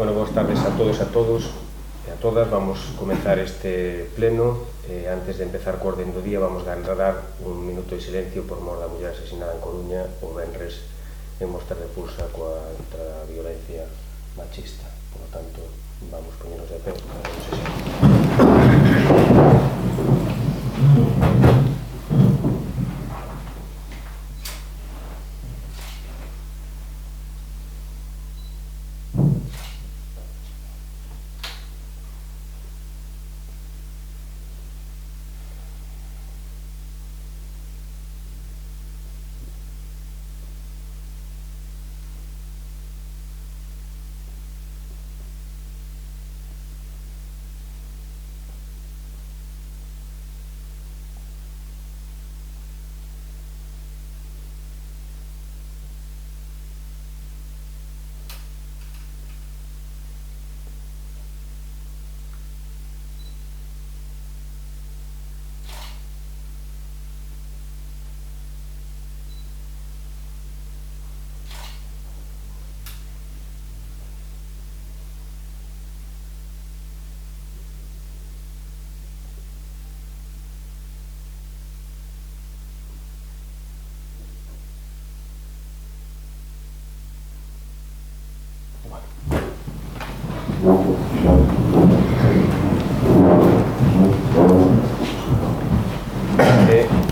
Bueno, boas tardes a todos e a todas. Vamos comenzar este pleno. Antes de empezar co orden do día, vamos a dar un minuto de silencio por mor da muller asesinada en Coruña o venres en mostra de repulsa contra a violencia machista. Por lo tanto, vamos poñernos de pé para a sesión.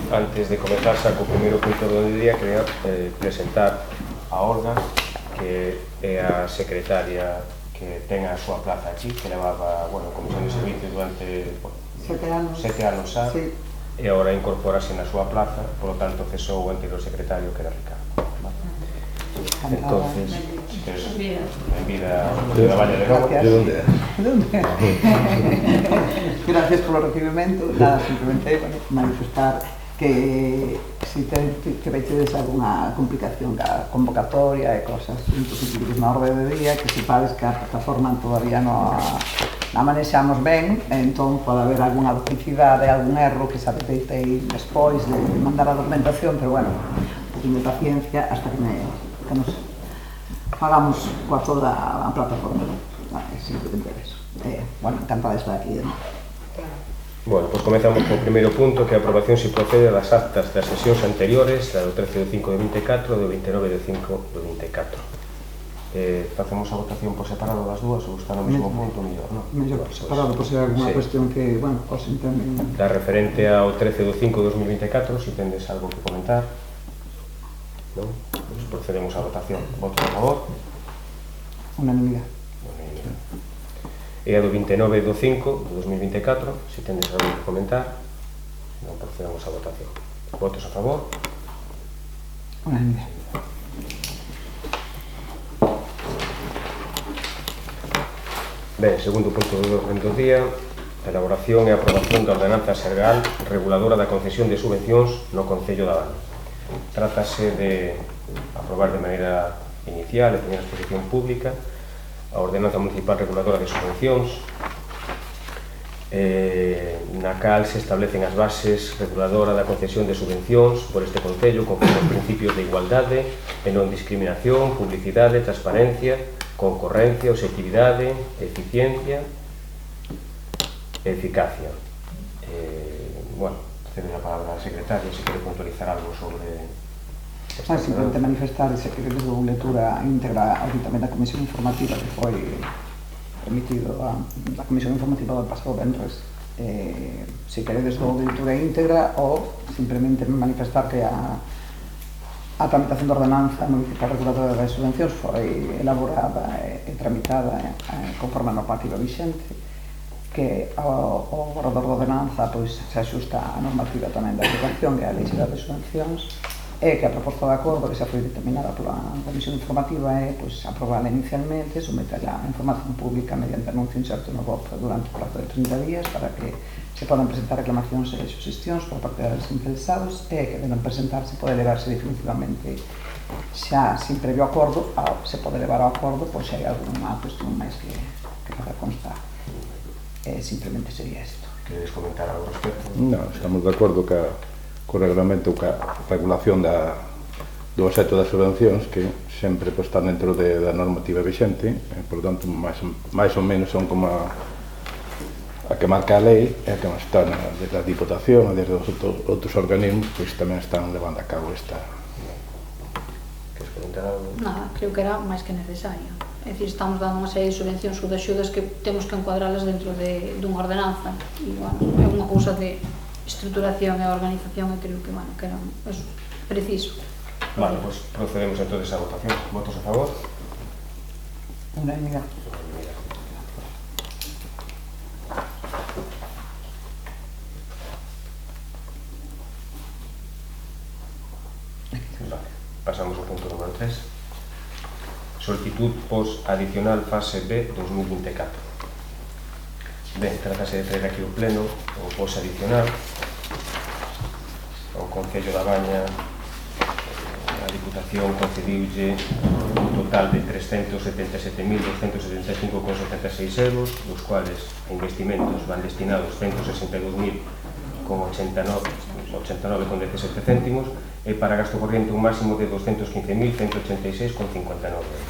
Antes de comenzar xa co primeiro punto do día, quería presentar a Olga, que é a secretaria que ten a súa plaza aquí, que levaba, comisión de servicios durante 7 anos xa, sí. E agora incorporase na súa plaza, por lo tanto cesou o anterior secretario, que era Ricardo. Entonces, benvida a Valle de Novo. De onde é? Gracias polo recibimento. Nada, simplemente manifestar que se veis alguna complicación ca convocatoria e cosas imposibles na orde de día, que sepades que a plataforma todavía non a manexamos ben, entón pode haber alguna duplicidade, algún erro que se detectei despois de mandar a documentación, pero bueno, un poquinho de paciencia hasta que nos hagamos coa toda a plataforma, simplemente eso. Encantada de estar aquí de novo. Bueno, pois comezamos co primeiro punto, que é a aprobación se procede das actas das sesións anteriores, da do 13 de 5 de 24 e do 29 de 5 de 24. Facemos a votación por separado das dúas ou está no mesmo punto, mellor, non? Mellor por separado, por ser alguna cuestión que, os entenden. Da referente ao 13 de 5 de 2024, se tendes algo que comentar, non? Pois procedemos á votación. Votos a favor? Unanimidade. E a do 29 do 5 de 2024, se tendes algo que comentar, non procedemos á votación. Votos a favor? Unanimidade. Ben, segundo punto do orden do día, a elaboración e aprobación da ordenanza xeral reguladora da concesión de subvencións no Concello de Abano. Trátase de aprobar de maneira inicial e primeira exposición pública a ordenanza municipal reguladora de subvencións, na cal se establecen as bases reguladora da concesión de subvencións por este Concello conforme aos principios de igualdade e non discriminación, publicidade, transparencia, concorrencia, objetividade, eficiencia e eficacia. Cedo a palabra á secretaria, se quere puntualizar algo sobre... Simplemente manifestar, se quere dou lectura íntegra ao ditame da Comisión Informativa que foi emitido da Comisión Informativa do pasado venres. Se queredes dou lectura íntegra ou simplemente manifestar que a tramitación da ordenanza municipal reguladora das subvencións foi elaborada e tramitada conforme a normativa vixente, que o borrador da ordenanza se axusta á normativa tamén da aplicación e á lei xeral de subvencións, e que a proposta de acordo que xa foi determinada pola Comisión Informativa é aprobada inicialmente, sometela a información pública mediante anuncio inserto no BOP durante o prazo de 30 días para que se podan presentar reclamacións e suxestións por parte dos interesados e que deben presentarse pode levarse definitivamente xa sin previo acordo, se pode levar ao acordo pois hai alguna cuestión máis que facer constar. Simplemente sería isto. Queres comentar algo respecto? Non, estamos de acordo co reglamento, ca regulación da do aseto das subvencións que sempre están dentro da normativa vixente, por tanto, máis ou menos son como a que marca a lei e a que está desde a Diputación e desde os outros organismos, pois tamén están levando a cabo esta. Queres comentar algo? Nada, creo que era máis que necesaria. É dicir, estamos dando unha serie de subvencións ou de axudas que temos que encuadralas dentro dunha ordenanza e, bueno, é unha cousa de estruturación e organización e creo que, bueno, que era preciso. Vale, pois procedemos entonces a votación. Votos a favor? Unanimidade. Vale, pasamos ao punto número 3. Solicitud POS adicional fase B 2024. Ben, tratase de traer aquí o pleno o POS adicional ao Concello da Baña. A Diputación concediulle un total de 377.275,76 euros, dos cuales a investimentos van destinados 162.089,17 céntimos e para gasto corriente un máximo de 215.186,59 euros.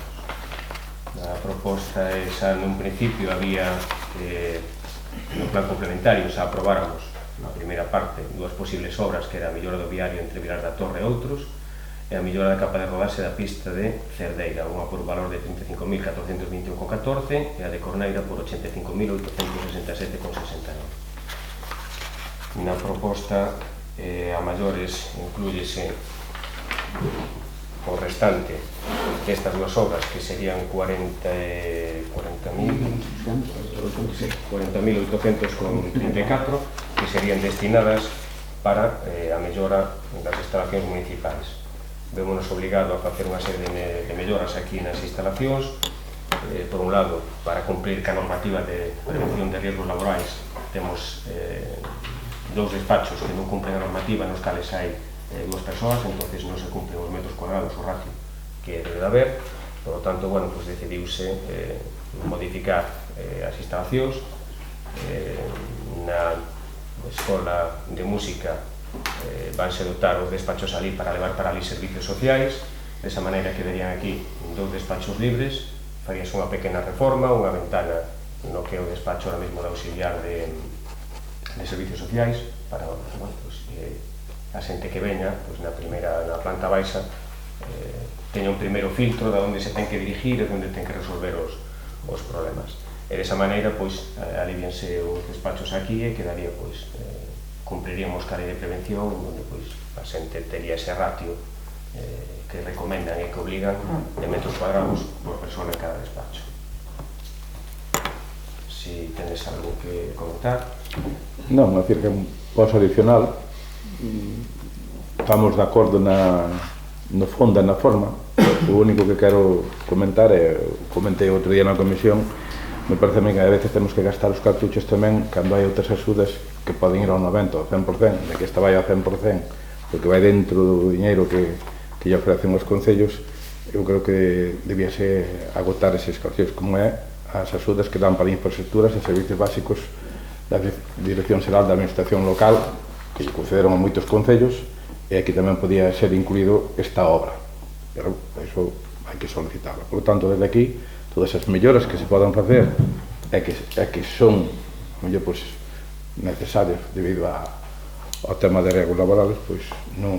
A proposta é, xa nun principio había no plan complementario xa aprobáramos na primeira parte dúas posibles obras, que era a mellora do viario entre Vilar da Torre e outros e a mellora da capa de rodaxe da pista de Cerdeira, unha por valor de 35.421,14 e a de Corneira por 85.867,69. Na proposta a maiores inclúyese o restante destas dúas obras, que serían 40.834, que serían destinadas para a mellora das instalacións municipais. Vémonos obligados a facer unha serie de melloras aquí nas instalacións. Por un lado, para cumprir ca normativa de prevención de riesgos laborais, temos dous despachos que non cumplen a normativa, nos cales hai dúas persoas, entonces non se cumplen os metros cuadrados, o ratio que debe de haber. Por lo tanto, bueno, pues decidiuse modificar as instalacións. Na Escola de Música vanse dotar os despachos ali para levar para ali servicios sociais, desa maneira que verían aquí dous despachos libres. Faríase unha pequena reforma, unha ventana no que é o despacho ahora mesmo de auxiliar de servicios sociais, para, bueno, pues, a xente que veña, pues, na planta baixa, teña un primeiro filtro de onde se ten que dirigir e onde ten que resolver os problemas. E desa maneira, pois, alivianse os despachos aquí e quedaría, pois, cumpriríamos ca lei de prevención, onde, pois, a xente tería ese ratio que recomendan e que obligan de metros cuadrados por persona en cada despacho. Si tenes algo que comentar. Non, é dicir que un POS adicional estamos de acordo no fondo e na forma. O único que quero comentar é, comentei outro día na comisión, me parece a mí que a veces temos que gastar os cartuchos tamén cando hai outras axudas que poden ir ao 90% ou 100%, de que esta vai ao 100%, porque vai dentro do diñeiro que lle ofrecen os concellos. Eu creo que debíase agotar eses cartuchos, como é as axudas que dan para infraestructuras e servicios básicos da Dirección Xeral da Administración Local, que lle concederon a moitos concellos, e aquí tamén podía ser incluído esta obra, pero iso hai que solicitarlo. Por lo tanto, desde aquí, todas as melloras que se podan facer e que son mellor, pois, necesarios debido ao tema de riesgos laborales, pois non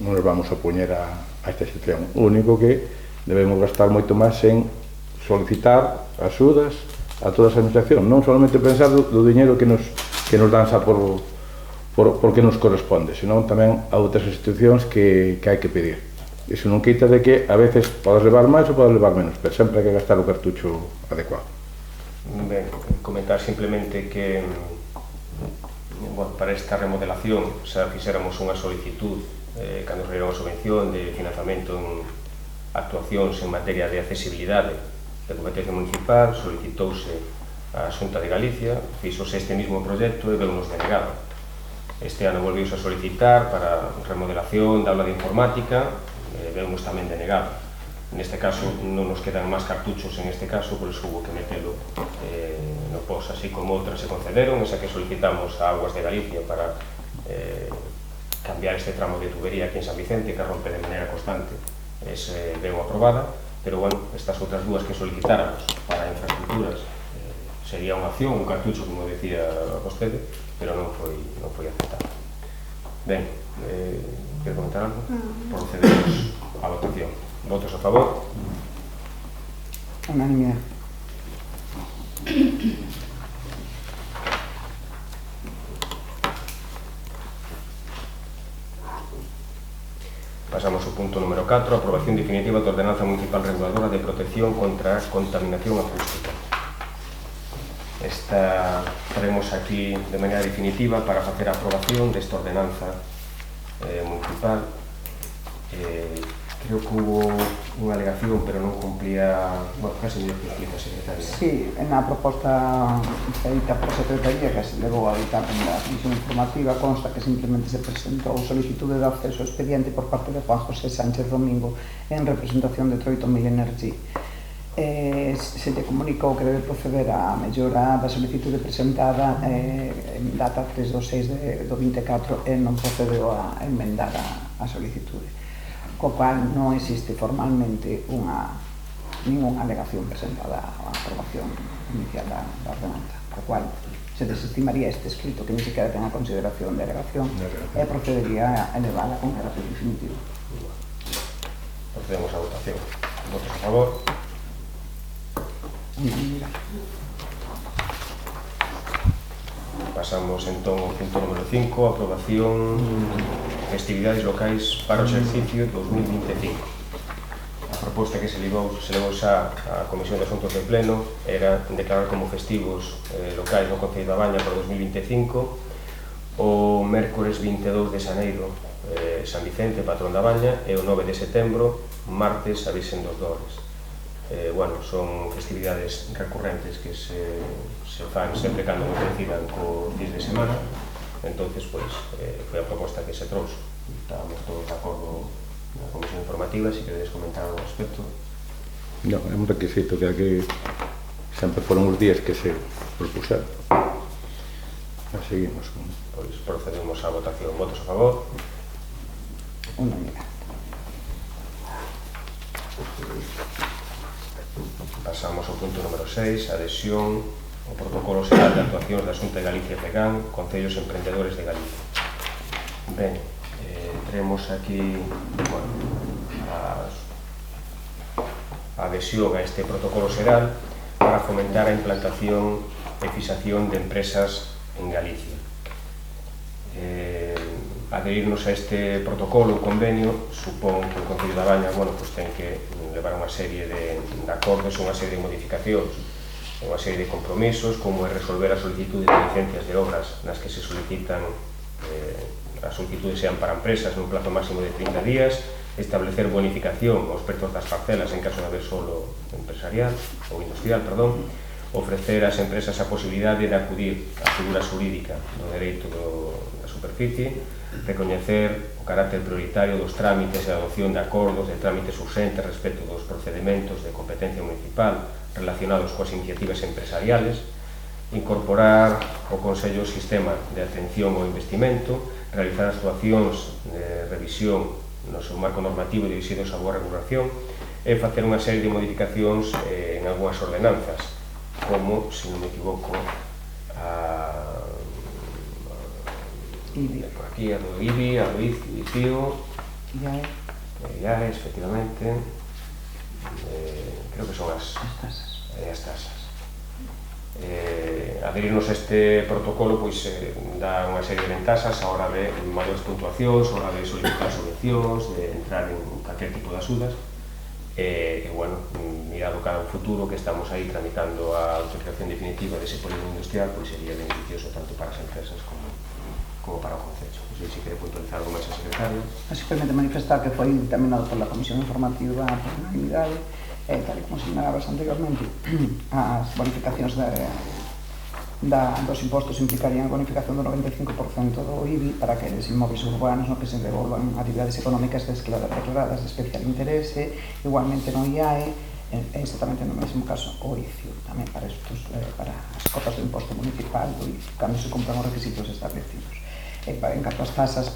nos vamos a opoñer a esta excepción. O único que debemos gastar moito máis en solicitar axudas a toda a administración, non solamente pensar do diñeiro que nos dan xa porque nos corresponde, senón tamén a outras institucións que hai que pedir. Iso non quita de que a veces podes levar máis ou podes levar menos, pero sempre hai que gastar o cartucho adecuado. Ben, comentar simplemente que, bueno, para esta remodelación xa fixéramos unha solicitud cando se unha subvención de financiamento en actuacións en materia de accesibilidade de competencia municipal. Solicitouse a Xunta de Galicia, fixose este mismo proxecto e veunos denegado. Este ano volviuse a solicitar para remodelación da aula de informática, veunos tamén denegado. Neste caso non nos quedan máis cartuchos en este caso, por iso hubo que metelo no POS, así como outras se concederon. Esa que solicitamos a Aguas de Galicia para cambiar este tramo de tubería aquí en San Vicente, que rompe de manera constante, veo aprobada, pero bueno, estas outras dúas que solicitáramos para infraestructuras sería unha opción, un cartucho, como decía vostede, pero non foi aceptado. Ben, quero comentar algo? Procedemos á votación. Votos a favor? Unanimidade. Pasamos ao punto número 4, aprobación definitiva da Ordenanza Municipal Reguladora de Protección contra a Contaminación Acústica. Esta traemos aquí de maneira definitiva para facer a aprobación desta ordenanza municipal. Creo que hubo unha alegación, pero non cumplía... Bueno, casi me explica a secretaria. Sí, na proposta feita por secretaría que se levou a dictamen da Comisión Informativa consta que simplemente se presentou solicitude de acceso ao expediente por parte de Juan José Sánchez Domingo en representación de Troito Mil Energy. Se lle comunicou que debe proceder a mellora da solicitude presentada en data 3/6 do 24 e non procedeu a enmendar a solicitude, co cual non existe formalmente ninguna alegación presentada á aprobación inicial da ordenanza, co cual se desestimaría este escrito que ni siquiera ten a consideración de alegación e procedería a elevarla con carácter definitivo. Procedemos a votación. Votos a favor? Pasamos entón ao punto número 5, aprobación festividades locais para o exercicio 2025. A proposta que se levou xa á Comisión de Asuntos de Pleno era declarar como festivos locais no Concello da Baña para 2025 o mércores 22 de xaneiro San Vicente, patrón da Baña, e o 9 de setembro, martes, a Virxen dos Dores. Bueno, son festividades recurrentes que se fan sempre cando coincidan co fin de semana. Entonces, foi a proposta que se trouxe. Estábamos todos de acordo na Comisión Informativa. Si queredes comentar ao respecto. Non, é un requisito que aquí sempre foron os días que se propuseron. Seguimos con... Pois procedemos á votación. Votos a favor? Unanimidade. Pasamos ao punto número 6, adhesión ao protocolo xeral de actuacións da Xunta de Galicia e PEGAN, Concellos Emprendedores de Galicia. Ben, traemos aquí a adhesión a este protocolo xeral para fomentar a implantación e fixación de empresas en Galicia. Adherirnos a este protocolo, o convenio, supón que o Concello da Baña ten que levar unha serie de acordos, unha serie de modificacións, unha serie de compromisos, como é resolver as solicitudes de licencias de obras nas que se solicitan as solicitudes sean para empresas nun plazo máximo de 30 días, establecer bonificación aos prezos das parcelas en caso de haber solo empresarial ou industrial, ofrecer ás empresas a posibilidade de acudir á figura xurídica do dereito da superficie, recoñecer o carácter prioritario dos trámites e a adopción de acordos de trámites urxentes respecto dos procedementos de competencia municipal relacionados coas iniciativas empresariales, incorporar ao Consello o sistema de atención ao investimento, realizar actuacións de revisión no seu marco normativo dirixidos a boa regulación e facer unha serie de modificacións en algunhas ordenanzas, como, se non me equivoco, por aquí a do IBI, a do ICIO, IAES, efectivamente, creo que son as tasas. Adherirnos a este protocolo dá unha serie de ventasas a hora de maiores puntuacións, a hora de solicitar subvencións, de entrar en calquer tipo de axudas. Bueno, mirado cara ao futuro, que estamos aí tramitando a autorización definitiva dese polígono industrial, sería beneficioso tanto para as empresas como para o Concello. Non sei se quere puntualizar algo máis a secretaria. Simplemente manifestar que foi dictaminado pola Comisión Informativa por unanimidade, tal e como señalabas anteriormente, as bonificacións dos impostos implicarían a bonificación do 95% do IBI para aqueles inmóveis urbanos no que se devolvan actividades económicas declaradas de especial interese, igualmente no IAE, exactamente no mesmo caso o ICIO, tamén para as cotas do imposto municipal do ICIO, cando se cumplan os requisitos establecidos. En canto ás tasas,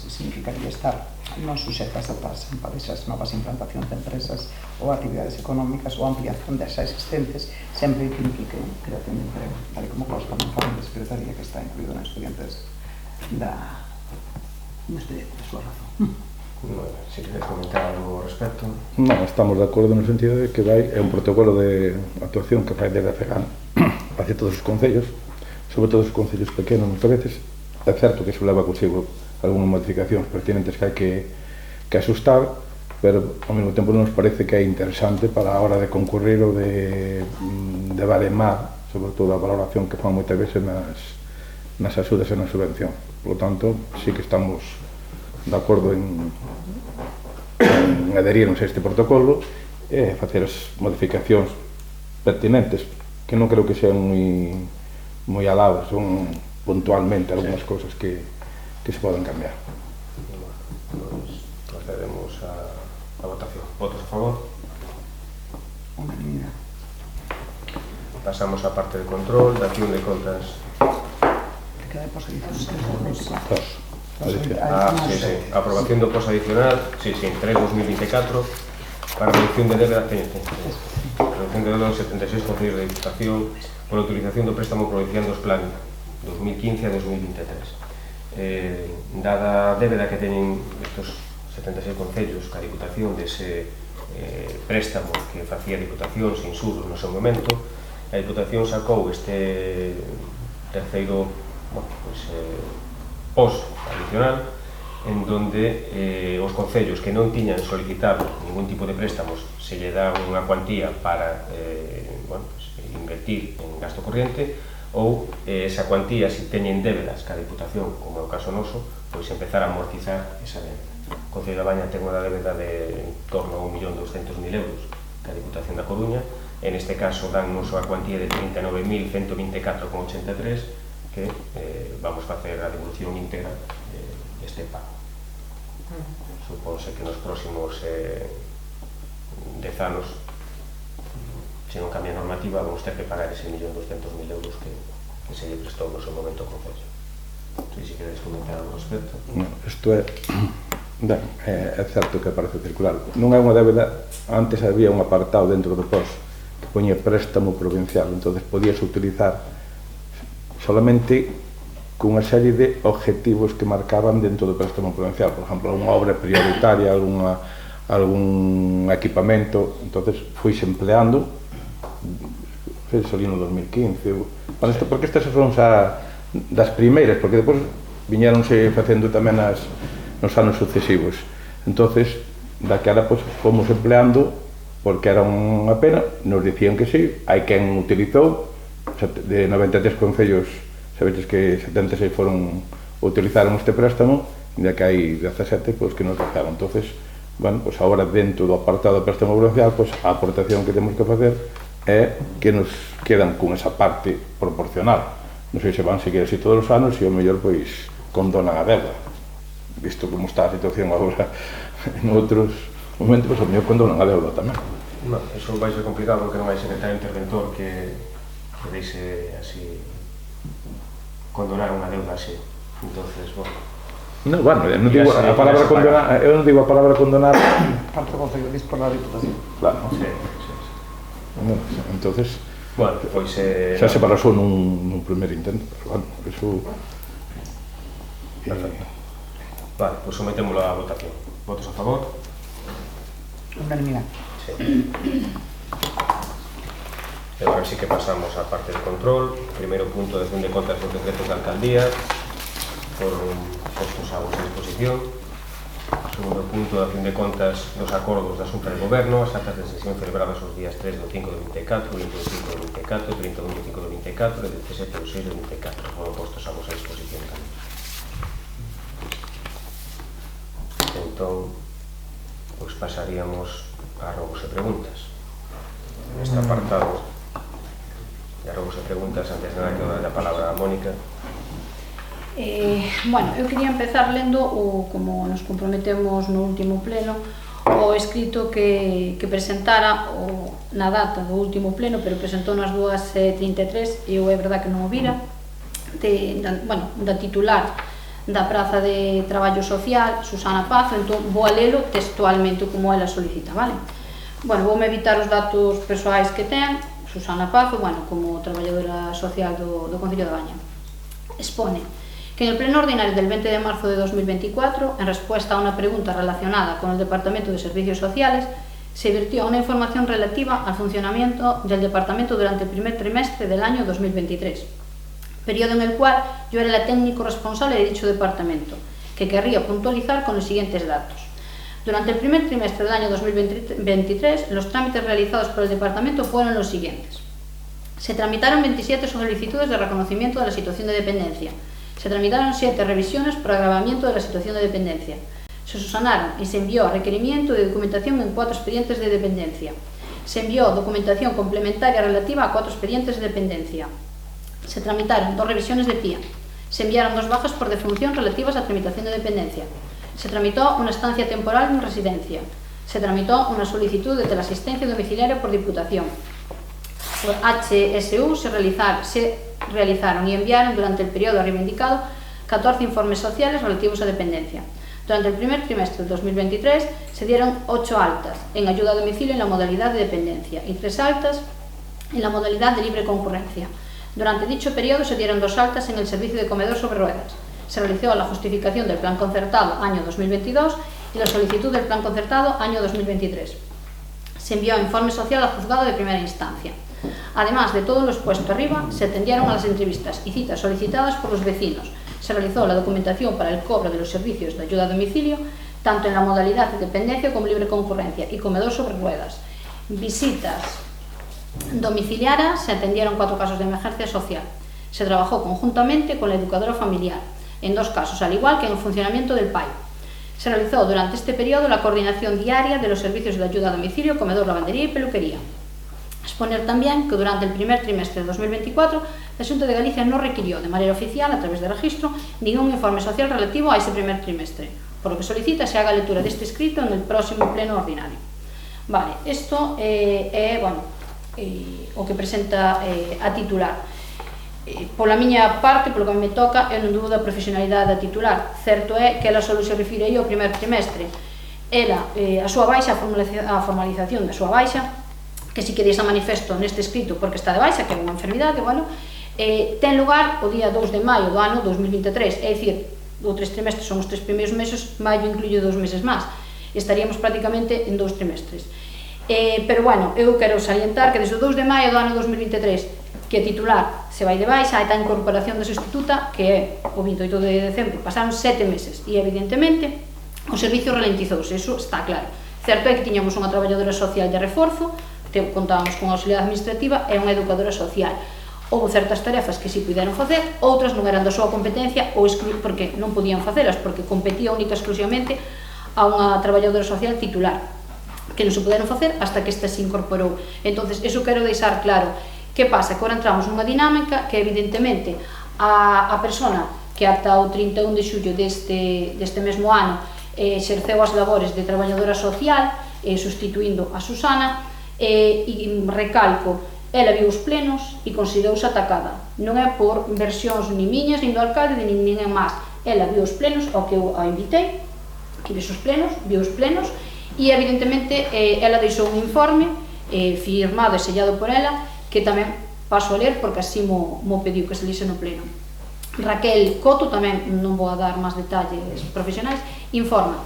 significaría estar non suxetas a tasa para esas novas implantacións de empresas ou actividades económicas ou ampliación das xa existentes, sempre que implique creación de emprego, tal como consta no informe de secretaría que está incluído nos expedientes da súa razón. Si queres comentar algo ao respecto. Non, estamos de acordo no sentido de que é un protocolo de actuación que fai desde FEGAN hacia todos os concellos, sobre todo os concellos pequenos, muitas veces é certo que se leva consigo algunhas modificacións pertinentes que hai que asustar, pero ao mesmo tempo nos parece que é interesante para a hora de concurrir ou de baremar, sobre todo a valoración que fan moitas veces nas axudas e na subvención. Por lo tanto, sí que estamos de acordo en adherirnos a este protocolo e facer as modificacións pertinentes, que non creo que sean moi alados, son puntualmente algunhas cousas que se poden cambiar. Procedemos a votación. Votos a favor? Unanimidade. Pasamos á parte de control, da acción de contas. Queda de posibilización. Aprobación do post adicional, 3/2024, para reducción de débeda, reducción de débeda dos 76 concellos de Diputación por autorización do préstamo provincial dos plan 2015 a 2023. Dada a débeda que teñen estos 76 concellos ca Diputación dese préstamo que facía a Diputación sin insuros no seu momento, a Diputación sacou este terceiro post adicional en donde os concellos que non tiñan solicitado ningún tipo de préstamos se lle dá unha cuantía para invertir en gasto corriente, ou esa cuantía, se teñen débedas ca Diputación, como é o caso noso, pois empezar a amortizar esa débeda. O Concello da Baña ten unha débeda de en torno a 1.200.000 euros ca Diputación da Coruña. En este caso dannos a cuantía de 39.124,83, que vamos facer a devolución íntegra deste pago. Supónse que nos próximos 10 anos, se non cambia a normativa, vamos ter que pagar ese 1.200.000 euros que se lle prestou no seu momento ao Concello. Si queres comentar algo ao respecto. Isto é certo que aparece circular. Non é unha débeda, antes había un apartado dentro do POS que poñía préstamo provincial, entonces podías utilizar solamente cunha serie de objetivos que marcaban dentro do préstamo provincial, por exemplo, unha obra prioritaria, algún equipamento, entonces fuise empleando, ali no 2015, porque estas foron xa das primeiras, porque depois viñeronse facendo tamén nos anos sucesivos, entonces daquela fomos empleando porque era unha pena, nos dicían que sí, hai quen utilizou, de 93 concellos, sabedes que 76 utilizaron este préstamo, e de que hai 17 que nos dejaron. Entonces, agora dentro do apartado do préstamo provincial, a aportación que temos que facer é que nos quedan con esa parte proporcional. Non sei se van seguir así todos os anos e o mellor condonan a débeda. Visto como está a situación agora en outros momentos, o mellor condonan a débeda tamén. Iso vai ser complicado porque non hai secretario interventor que deixe así condonar unha deuda así. Entonces, non digo a palabra condonar, eu non digo a palabra condonar. Parte do Concello dispor da Diputación. Claro. Entonces, pois xa se parasou nun primer intento, pero eso... Vale, pois sometémolo á votación. Votos a favor? Unanimidade. E agora sí que pasamos á parte de control. Primeiro punto, adhesión de contas dos decretos da alcaldía, foron postos a vosa disposición. Segundo punto, adhesión de contas dos acordos da Xunta de Goberno, as actas de sesión celebradas os días 3 do 5 do 24, 20 do 5 do 24, 30 do 25 do 24 e 17 do 6 do 24, foron postos a vosa disposición tamén. Entón, pois pasaríamos a robos e preguntas. Neste apartado de robos e preguntas, antes de nada que dar a palabra a Mónica. Eu quería empezar lendo, como nos comprometemos no último pleno, o escrito que presentara na data do último pleno, pero presentou nas 2:33, e eu é verdad que non o vira, da titular da Praza de Traballo Social, Susana Pazo, entón vou a lelo textualmente como ela solicita, vale? Bueno, voume evitar os datos persoais que ten. Susana Pazo, bueno, como traballadora social do Concello de Baña. Expone que en el pleno ordinario del 20 de marzo de 2024, en respuesta a una pregunta relacionada con el Departamento de Servicios Sociales, se vertió una información relativa al funcionamiento del departamento durante el primer trimestre del año 2023, periodo en el cual yo era la técnico responsable de dicho departamento, que querría puntualizar con los siguientes datos. Durante el primer trimestre del año 2023, los trámites realizados por el departamento fueron los siguientes. Se tramitaron 27 solicitudes de reconocimiento de la situación de dependencia. Se tramitaron 7 revisiones por agravamiento de la situación de dependencia. Se subsanaron y se envió requerimiento de documentación en 4 expedientes de dependencia. Se envió documentación complementaria relativa a 4 expedientes de dependencia. Se tramitaron 2 revisiones de PIA. Se enviaron 2 bajas por defunción relativas a tramitación de dependencia. Se tramitó una estancia temporal en residencia. Se tramitó una solicitud de teleasistencia domiciliaria por Diputación. Por HSU se realizaron y enviaron durante el periodo reivindicado 14 informes sociales relativos a dependencia. Durante el primer trimestre del 2023 se dieron 8 altas en ayuda a domicilio en la modalidad de dependencia y 3 altas en la modalidad de libre concurrencia. Durante dicho periodo se dieron 2 altas en el servicio de comedor sobre ruedas. Se realizó la justificación del plan concertado año 2022 y la solicitud del plan concertado año 2023. Se envió informe social al juzgado de primera instancia. Además de todo lo expuesto arriba, se atendieron a las entrevistas y citas solicitadas por los vecinos. Se realizó la documentación para el cobro de los servicios de ayuda a domicilio, tanto en la modalidad de dependencia como libre concurrencia y comedor sobre ruedas. Visitas domiciliarias, se atendieron 4 casos de emergencia social. Se trabajó conjuntamente con la educadora familiar, en 2 casos, al igual que en el funcionamiento del PAI. Se realizó durante este periodo la coordinación diaria de los servicios de ayuda a domicilio, comedor, lavandería y peluquería. Exponer también que durante el primer trimestre de 2024 la Xunta de Galicia no requirió de manera oficial, a través de registro, ningún informe social relativo a ese primer trimestre, por lo que solicita se haga lectura de este escrito en el próximo pleno ordinario. Vale, isto é, bueno, o que presenta a titular. Pola miña parte, polo que me toca, eu non dudo da profesionalidade da titular. Certo é que ela só se refire aí ao primer trimestre. Ela, a súa baixa, a formalización da súa baixa, que si que deixa manifesto neste escrito porque está de baixa, que é unha enfermidade, bueno, ten lugar o día 2 de maio do ano 2023, é dicir, o 3 trimestres son os 3 primeiros meses, maio incluye 2 meses máis, estaríamos prácticamente en 2 trimestres. Pero, bueno, eu quero salientar que desde o 2 de maio do ano 2023 que a titular se vai de baixa, a incorporación da substituta, que é o 28 de decembro, pasaron 7 meses, e evidentemente o servicio ralentizouse, eso está claro. Certo é que tiñamos unha traballadora social de reforzo, contábamos con auxiliar administrativa e unha educadora social. Houve certas tarefas que si puderon facer, outras non eran da súa competencia ou porque non podían facelas, porque competía única exclusivamente a unha traballadora social titular, que non se puderon facer hasta que esta se incorporou. Entonces, eso quero deixar claro. Que pasa? Que agora entramos nunha dinámica que evidentemente a persona que ata o 31 de xullo deste mesmo ano exerceu as labores de traballadora social, sustituindo a Susana, e recalco, ela viu os plenos e considerouse atacada. Non é por versións ni miñas, nin do alcalde, nin ninguén máis. Ela viu os plenos ao que eu a invitei, que viu os plenos, e evidentemente ela deixou un informe firmado e sellado por ela, que tamén paso a ler porque así mo pediu que se lise no pleno. Raquel Coto, tamén non vou a dar máis detalles profesionais, informa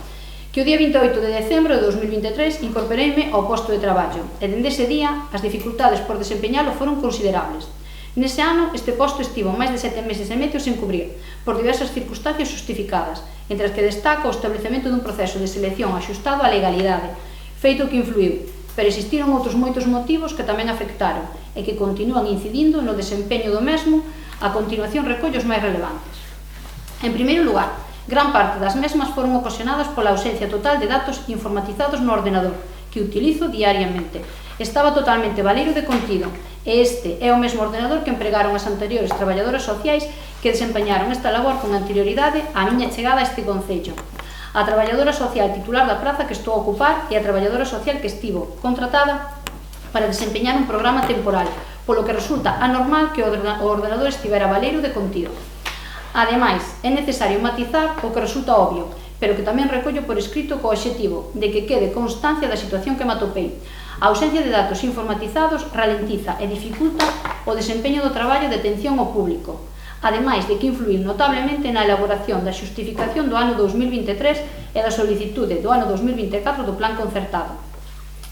que o día 28 de decembro de 2023 incorporeime ao posto de traballo e dende ese día as dificultades por desempeñalo foron considerables. Nese ano, este posto estivo máis de 7 meses e medio sen cubrir, por diversas circunstancias justificadas, entre as que destaca o establecemento dun proceso de selección axustado á legalidade, feito que influiu, pero existiron outros moitos motivos que tamén afectaron e que continúan incidindo no desempeño do mesmo. A continuación recollo os máis relevantes. En primeiro lugar, gran parte das mesmas foron ocasionadas pola ausencia total de datos informatizados no ordenador, que utilizo diariamente. Estaba totalmente baleiro de contido, e este é o mesmo ordenador que empregaron as anteriores traballadoras sociais que desempeñaron esta labor con anterioridade á miña chegada a este concello. A traballadora social titular da praza que estou a ocupar e a traballadora social que estivo contratada para desempeñar un programa temporal, polo que resulta anormal que o ordenador estivera baleiro de contido. Ademais, é necesario matizar o que resulta obvio, pero que tamén recollo por escrito co obxectivo de que quede constancia da situación que me atopei. A ausencia de datos informatizados ralentiza e dificulta o desempeño do traballo de atención ao público, ademais de que influir notablemente na elaboración da xustificación do ano 2023 e da solicitude do ano 2024 do plan concertado.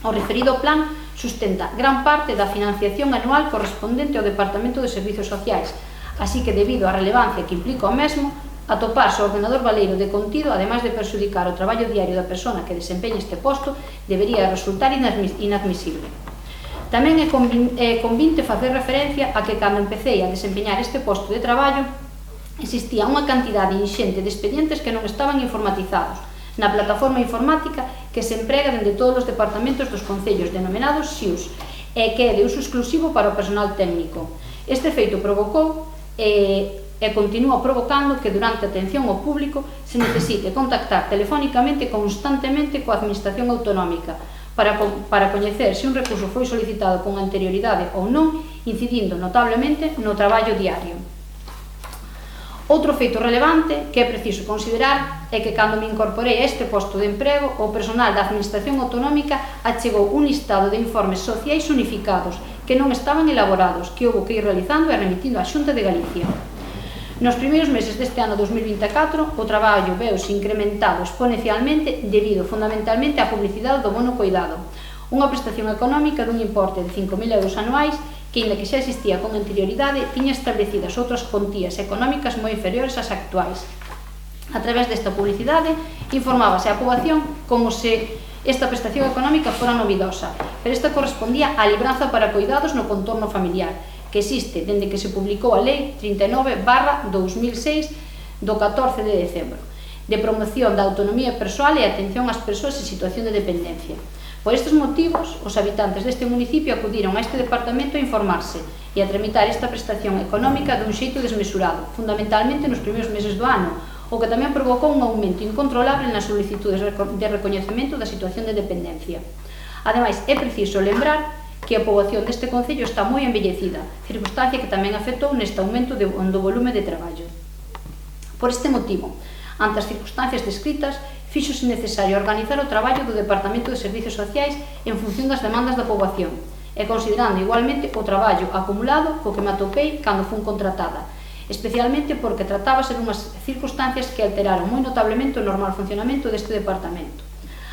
O referido plan sustenta gran parte da financiación anual correspondente ao Departamento de Servizos Sociais, así que debido á relevancia que implica o mesmo, atoparse o ordenador baleiro de contido, ademais de perxudicar o traballo diario da persona que desempeña este posto, debería resultar inadmisible. Tamén é convinte facer referencia a que cando empecé a desempeñar este posto de traballo existía unha cantidade inxente de expedientes que non estaban informatizados na plataforma informática que se emprega dende todos os departamentos dos concellos denominados SIUS e que é de uso exclusivo para o personal técnico. Este feito provocou e continúa provocando que durante a atención ao público se necesite contactar telefónicamente constantemente coa Administración Autonómica para coñecer se un recurso foi solicitado con anterioridade ou non, incidindo notablemente no traballo diario. Outro feito relevante que é preciso considerar é que cando me incorporei a este posto de emprego, o personal da Administración Autonómica achegou un listado de informes sociais unificados que non estaban elaborados, que houve que ir realizando e remitindo á Xunta de Galicia. Nos primeiros meses deste ano 2024, o traballo veuse incrementado exponencialmente debido fundamentalmente á publicidade do bono coidado, unha prestación económica dun importe de 5.000 euros anuais que, inda que xa existía con anterioridade, tiña establecidas outras cuantías económicas moi inferiores ás actuais. A través desta publicidade, informábase á poboación como se esta prestación económica fora novidosa, pero esta correspondía á libranza para coidados no contorno familiar, que existe dende que se publicou a Lei 39/2006 do 14 de decembro, de promoción da autonomía persoal e atención ás persoas en situación de dependencia. Por estes motivos, os habitantes deste municipio acudiron a este departamento a informarse e a tramitar esta prestación económica dun xeito desmesurado, fundamentalmente nos primeiros meses do ano, o que tamén provocou un aumento incontrolable nas solicitudes de recoñecemento da situación de dependencia. Ademais, é preciso lembrar que a poboación deste concello está moi envellecida, circunstancia que tamén afectou neste aumento do volume de traballo. Por este motivo, ante as circunstancias descritas, fíxose necesario organizar o traballo do Departamento de Servizos Sociais en función das demandas da poboación e considerando igualmente o traballo acumulado co que me atopei cando fun contratada, especialmente porque tratábase dunhas circunstancias que alteraron moi notablemente o normal funcionamento deste departamento.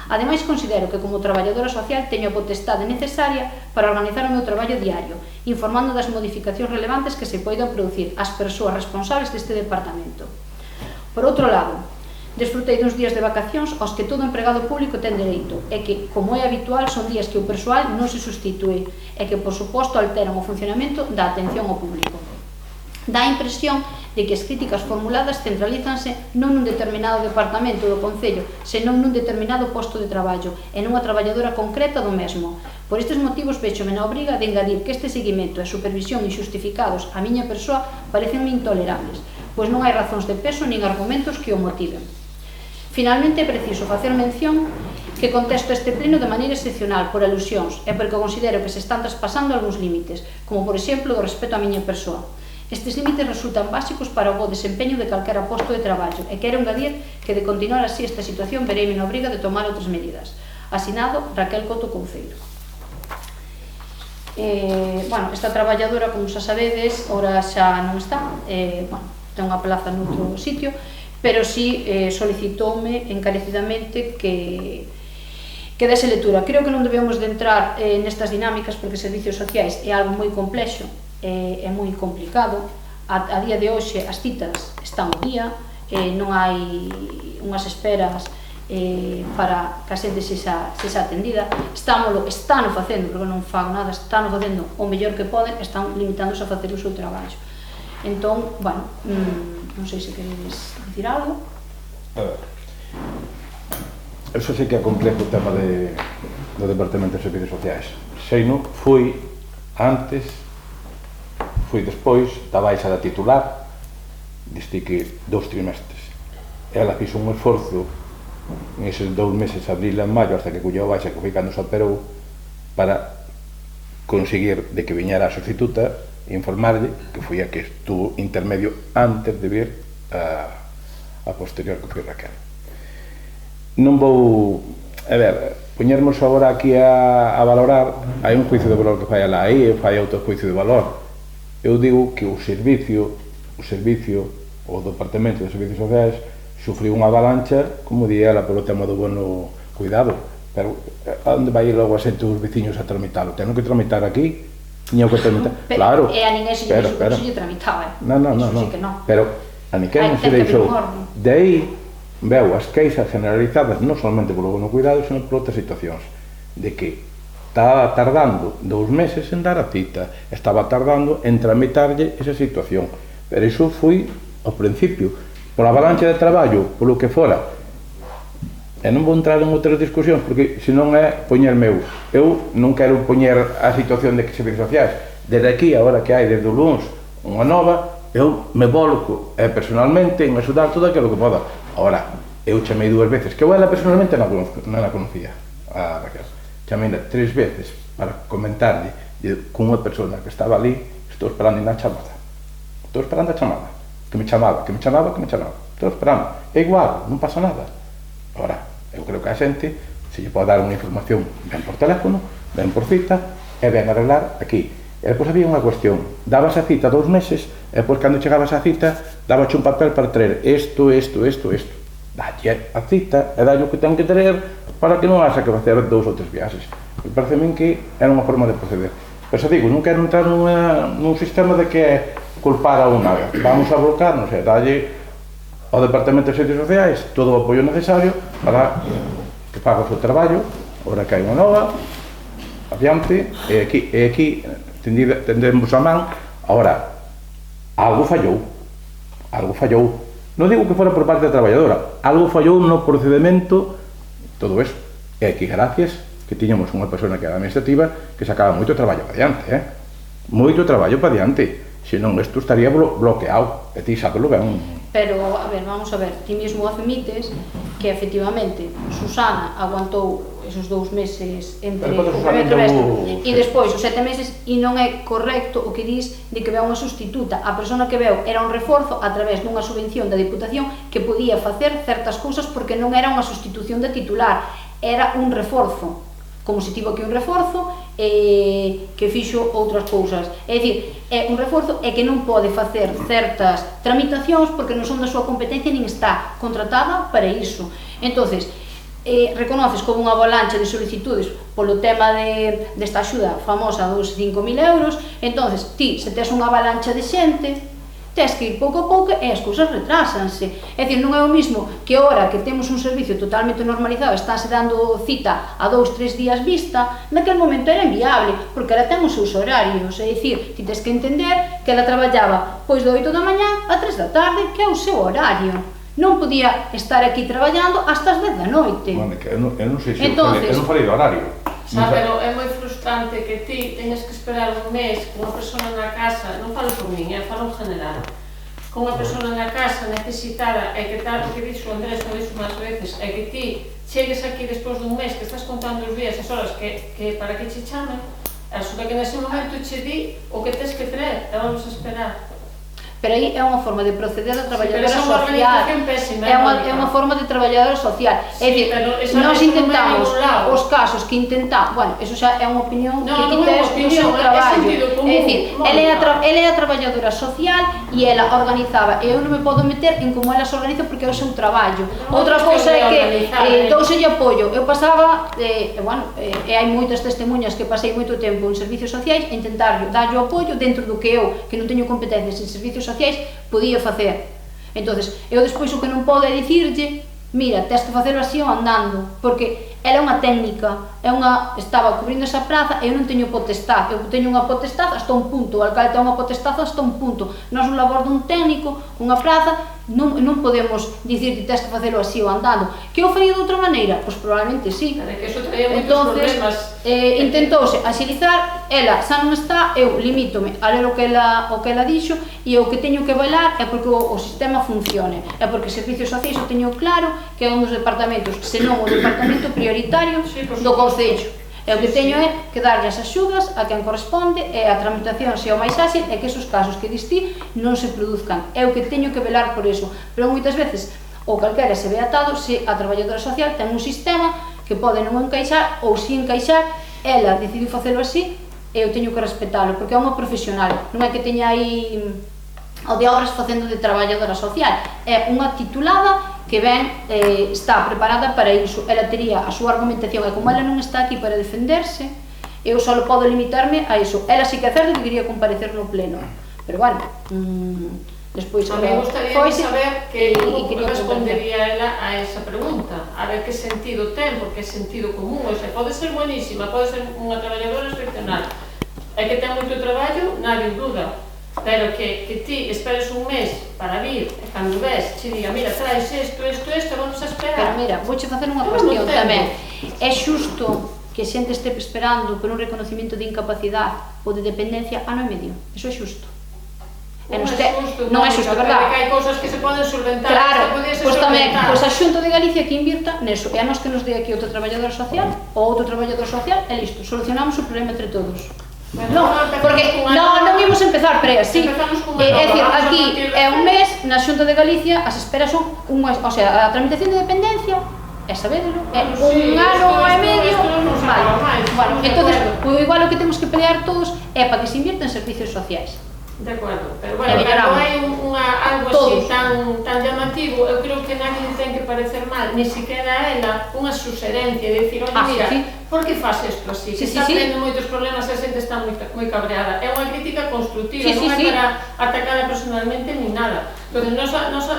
Ademais, considero que como traballadora social teño a potestade necesaria para organizar o meu traballo diario, informando das modificacións relevantes que se poidan producir ás persoas responsables deste departamento. Por outro lado, desfrutei duns días de vacacións aos que todo empregado público ten dereito e que, como é habitual, son días que o persoal non se substitúe e que, por suposto, alteran o funcionamento da atención ao público. Dá a impresión de que as críticas formuladas centralízanse non nun determinado departamento do Concello, senón nun determinado posto de traballo e nunha traballadora concreta do mesmo. Por estes motivos, véxome na obriga de engadir que este seguimento e supervisión injustificados á miña persoa parecenme intolerables, pois non hai razóns de peso nin argumentos que o motiven. Finalmente, é preciso facer mención que contesto este pleno de maneira excepcional por alusións e porque considero que se están traspasando algúns límites, como por exemplo o respeto á miña persoa. Estes límites resultan básicos para o bo desempeño de calquera posto de traballo e quero engadir que de continuar así esta situación vereime na obriga de tomar outras medidas. Asinado, Raquel Coto Couceiro. Esta traballadora, como xa sabedes, ora xa non está, ten unha plaza noutro sitio, pero si solicitoume encarecidamente que dese lectura. Creo que non debemos de entrar nestas dinámicas porque servicios sociais é algo moi complexo, é moi complicado. A día de hoxe as citas están ao día, non hai unhas esperas para que a xente sexa atendida. Están facendo, porque non fago nada, están facendo o mellor que poden, están limitándose a facer o seu traballo. Entón, non sei se queredes dicir algo. Eso sí que é complexo o tema do Departamento de Servicios Sociais. Seino, fui antes, fui despois da baixa da titular, diste que 2 trimestres. Ela fixo un esforzo neses 2 meses, abril e maio, hasta que colleu a baixa, que foi cando se operou, para conseguir de que viñera a sustituta e informarlle que foi a que estuvo intermedio antes de vir a posterior que foi Raquel. Non vou, a ver, poñermos agora aquí a valorar, hai un juicio de valor que fai alá aí e fai outro juicio de valor. Eu digo que o servicio, o Departamento de Servicios Sociais sufriu unha avalancha, como di ela, polo tema do bono cuidado, pero a onde vai logo a xente os veciños a tramitarlo? Teno que tramitar aquí? Tiña que tramitar? Claro, e a ninguén se lle tramitaba, non, sí que non. pero a ninguén non se deixou. De aí veu as queixas generalizadas non solamente polo bono cuidado, senón por outras situacións, de que estaba tardando 2 meses en dar a cita, estaba tardando en tramitarlle esa situación, pero iso foi ao principio, pola avalancha de traballo, polo que fora, e non vou entrar en outras discusións, porque senón é poñerme eu non quero poñer a situación de que servicios sociais, desde aquí, agora que hai desde o luns unha nova, eu me volco personalmente en axudar todo aquilo que poda. Ahora, eu chamei 2 veces, que eu ela personalmente non a conocía, a Raquel. Chamei 3 veces para comentarlle con unha persona que estaba ali, estou esperando na chamada. Estou esperando a chamada. Que me chamaba. Estou esperando. É igual, non pasa nada. Ahora, eu creo que a xente, se lle pode dar unha información ben por teléfono, ben por cita, e ben arreglar aquí. E depois había unha cuestión, dabas a cita 2 meses, e depois cando chegabas a cita, dabache un papel para traer isto. Dalle a cita e dalle o que ten que traer para que non haxa que facer 2 ou 3 viaxes. E parece min que era unha forma de proceder. Pero xa digo, non quero entrar nun sistema de que é culpar a unha. Vamos a bloquear, non sei, dalle ao Departamento de Servicios Sociais todo o apoio necesario para que faga o seu traballo, ora que hai unha nova, adiante, e aquí tendemos a man. Ahora, algo fallou. Non digo que fora por parte da traballadora, algo fallou no procedimento, todo eso. E aquí, gracias, que tiñamos unha persona que era administrativa que sacaba moito traballo para diante, moito traballo para diante, senón isto estaría bloqueado, e ti sábelo ben. Pero, a ver, vamos a ver, ti mismo admites que efectivamente Susana aguantou esos 2 meses entre o primeiro trimestre e despois os 7 meses, e non é correcto o que dis de que veu unha sustituta. A persona que veu era un reforzo a través dunha subvención da Diputación que podía facer certas cousas porque non era unha sustitución de titular, era un reforzo, como se tivo aquí un reforzo que fixo outras cousas. É dicir, é un reforzo e que non pode facer certas tramitacións porque non son da súa competencia nin está contratada para iso. Entonces, reconoces como unha avalancha de solicitudes polo tema desta axuda famosa dos 5.000 euros, entonces ti, se tes unha avalancha de xente, tes que ir pouco a pouco e as cousas retrásanse. É dicir, non é o mismo que ahora que temos un servicio totalmente normalizado, estáse dando cita a 2-3 días vista, naquele momento era inviable, porque ela ten os seus horarios. É dicir, ti tes que entender que ela traballaba pois de 8 da mañá a 3 da tarde, que é o seu horario. Non podía estar aquí traballando hasta as 10 da noite. Bueno, que eu non sei se eu non falei do horario. Xa, pero é moi frustrante que ti teñas que esperar un mes con unha persona na casa, non falo por min, falo en general, con unha persona na casa necesitada, e que tal, que dixo Andrés, o dixo máis veces, é que ti chegues aquí despois dun mes, que estás contando os días, as horas, que para que che chamen, resulta que nese momento che di o que tes que traer, e vamos a esperar. Pero aí é unha forma de proceder da traballadora social. É unha forma de traballadora social. É dicir, nós intentamos os casos que intentamos, bueno, eso xa é unha opinión que ti tes do seu traballo. É dicir, ela é a traballadora social e ela organizaba, e eu non me podo meter en como ela se organiza porque é o seu traballo. Outra cousa é que douselle apoio. Eu pasaba, bueno, e hai moitas testemunhas que pasei moito tempo en servicios sociais e intentar darlle o apoio dentro do que eu, que non teño competencias en servicios sociais, podía facer. Entonces, eu despois o que non podo é dicirlle, mira, tens que facelo así ou andando, porque ela é unha técnica, estaba cubrindo esa praza e eu non teño potestad, eu teño unha potestad hasta un punto, o alcalde ten unha potestad hasta un punto. Nós, no labor dun técnico, unha praza, non podemos dicir que tens que facelo así ou andando. Que eu faría de outra maneira? Pois probablemente sí. Entonces, intentouse axilizar, ela xa non está, eu limítome a ler o que ela dixo, e o que teño que bailar é porque o sistema funcione, é porque servicios sociais eu teño claro que é un dos departamentos, senón o departamento prioritario do Concello. E o que teño é que darlle as axudas a quen corresponde e a tramitación sea o máis áxil e que esos casos que distí non se produzcan. É o que teño que velar por eso. Pero moitas veces, ou calquera se ve atado se a traballadora social ten un sistema que pode non encaixar ou si encaixar, ela decidiu facelo así e eu teño que respetalo, porque é unha profesional, non é que teña aí o de obras facendo de traballadora social, é unha titulada que ben está preparada para iso. Ela tería a súa argumentación e como ela non está aquí para defenderse, eu só podo limitarme a iso. Ela sí que é certo que quería comparecer no pleno, pero bueno, despois a mí gustaría saber que como respondería ela a esa pregunta, a ver que sentido ten, porque é sentido común, o sea, pode ser buenísima, pode ser unha traballadora excepcional, é que ten moito traballo, nadie duda. Pero que ti esperes un mes para vir e cando ves, te diga, mira, traes isto, vamos a esperar. Pero mira, vouche facer unha cuestión tamén. É xusto que xente este esperando por un reconocimiento de incapacidade ou de dependencia ano e medio? Iso é xusto. Non é xusto, verdad? Que hai cousas que se poden solventar. Claro, pois tamén, pois a Xunta de Galicia que invirta neso, e a nos que nos dé aquí outro traballador social ou outro traballador social, e listo, solucionamos o problema entre todos. Non, porque non íamos empezar así. É dicir, aquí é un mes, na Xunta de Galicia as esperas son o sea, a tramitación de dependencia, é sabedelo, é un ano e medio. Bueno, entonces, igual o que temos que pelear todos é para que se invierta en servicios sociais. De acordo, pero bueno, cando hai algo así tan llamativo, eu creo que nadie ten que parecer mal, ni siquiera ela, unha suxerencia de dicir, oye, mira, por que faz isto así? Que está tendo moitos problemas e a xente está moi cabreada. É unha crítica constructiva, non é para atacala personalmente ni nada. Entón, nos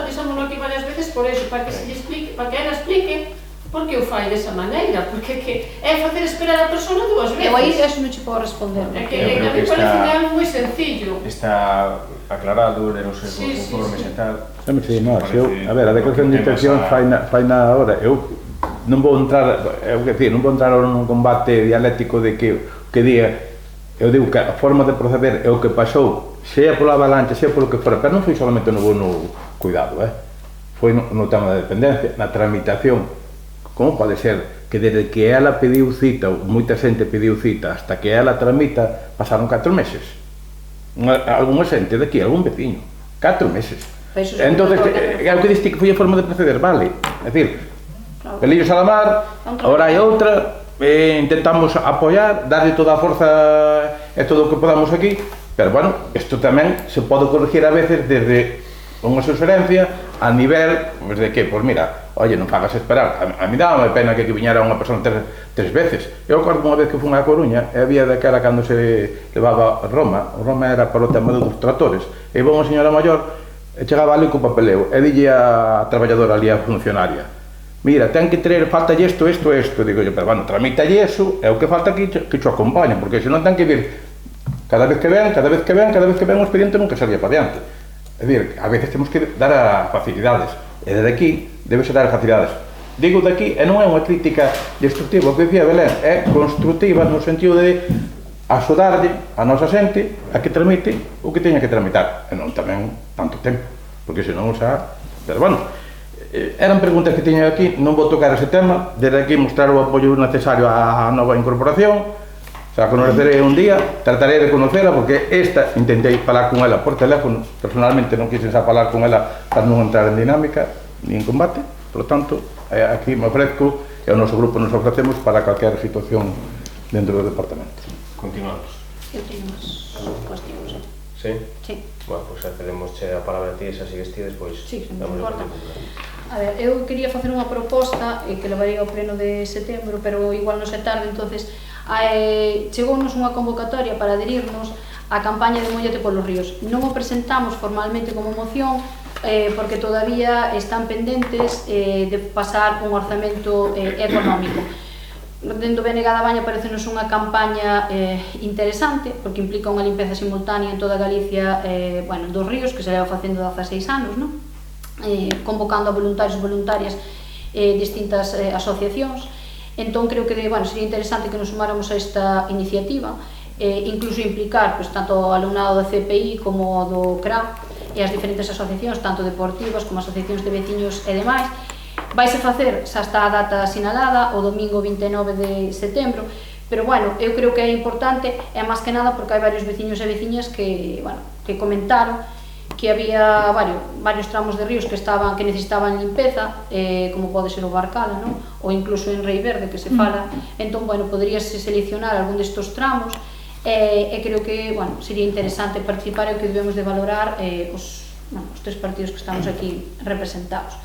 dixámoslo aquí varias veces por eso, para que ela explique por que o fai desa maneira, porque é facer esperar a persona dúas veces. Eu aí eso non che podo responder. É que a mí parece algo moi sencillo. Está aclarado, ler os informes e tal. Non me sei máis, a ver, a declaración de intención fai na hora, eu non vou entrar, non vou entrar nun combate dialéctico de que diga, eu digo que a forma de proceder é o que pasou, sea pola avalancha, sea polo que fora, pero non foi solamente no bono cuidado, foi no tema da dependencia, na tramitación. Como pode ser que desde que ela pediu cita, ou moita xente pediu cita, hasta que ela tramita, pasaron 4 meses? Alguna xente daqui, algún veciño, 4 meses. Entón, é o que diste que foi a forma de proceder, vale? É dicir, Pelillos a la mar, agora hai outra, intentamos apoiar, darlle toda a forza e todo o que podamos aquí, pero bueno, isto tamén se pode corregir a veces desde unha suxerencia a nivel de que, pois mira, oye, non fagas esperar, a mí daba pena que viñera unha persona tres veces. Eu acordo unha vez que fui a Coruña e había daquela cando se levaba a Roma era para o tema dos tractores, e iba unha señora maior e chegaba ali co papeleo e dille a traballadora ali, a funcionaria, mira, ten que traer, falta isto, digo yo, pero bueno, tramítalle eso, é o que falta que xo acompaña, porque senón ten que vir cada vez que ven o expediente nunca salía para diante. É dicir, a veces temos que dar a facilidades, e desde aquí debese dar facilidades. Digo de aquí, e non é unha crítica destructiva, o que dicía Belén, é constructiva no sentido de axudarlle a nosa xente a que tramite o que teña que tramitar, e non tamén tanto tempo, porque senón xa... Pero bueno, eran preguntas que teño aquí, non vou tocar ese tema, desde aquí mostrar o apoio necesario á nova incorporación. A conoceré un día, trataré de conocerla porque esta intentei falar con ela por teléfono, personalmente non quixen xa falar con ela para non entrar en dinámica ni en combate, por lo tanto, aquí me ofrezco e o noso grupo nos ofrecemos para calquer situación dentro do departamento. Continuamos. Eu teño unhas cuestións, Sí? Sí. Bueno, pois cedemos a palabra a ti, xa sigues ti, despois... Sí, non me importa. A ver, eu quería facer unha proposta que levaría ao pleno de setembro, pero igual non se tarde, entonces chegounos unha convocatoria para adherirnos á campaña de Móllate polos ríos. Non o presentamos formalmente como moción porque todavía están pendentes de pasar un orzamento económico. Dentro BNG da Baña parecenos unha campaña interesante porque implica unha limpeza simultánea en toda Galicia dos ríos que se leva facendo 16 anos, non? Convocando a voluntarios e voluntarias distintas asociacións. Entón creo que sería interesante que nos sumáramos a esta iniciativa, incluso implicar tanto o alumnado do CPI como do CRA e as diferentes asociacións, tanto deportivas como asociacións de veciños e demais. Vaise facer, xa está a data sinalada, o domingo 29 de setembro, Pero, bueno, eu creo que é importante, é máis que nada porque hai varios veciños e veciñas que, bueno, que comentaron que había varios tramos de ríos que necesitaban limpeza, como pode ser o Barcala, non? Ou incluso en Rei Verde, que se fala. Entón, bueno, poderíase seleccionar algún destes tramos, e creo que, bueno, sería interesante participar e que debemos de valorar os tres partidos que estamos aquí representados.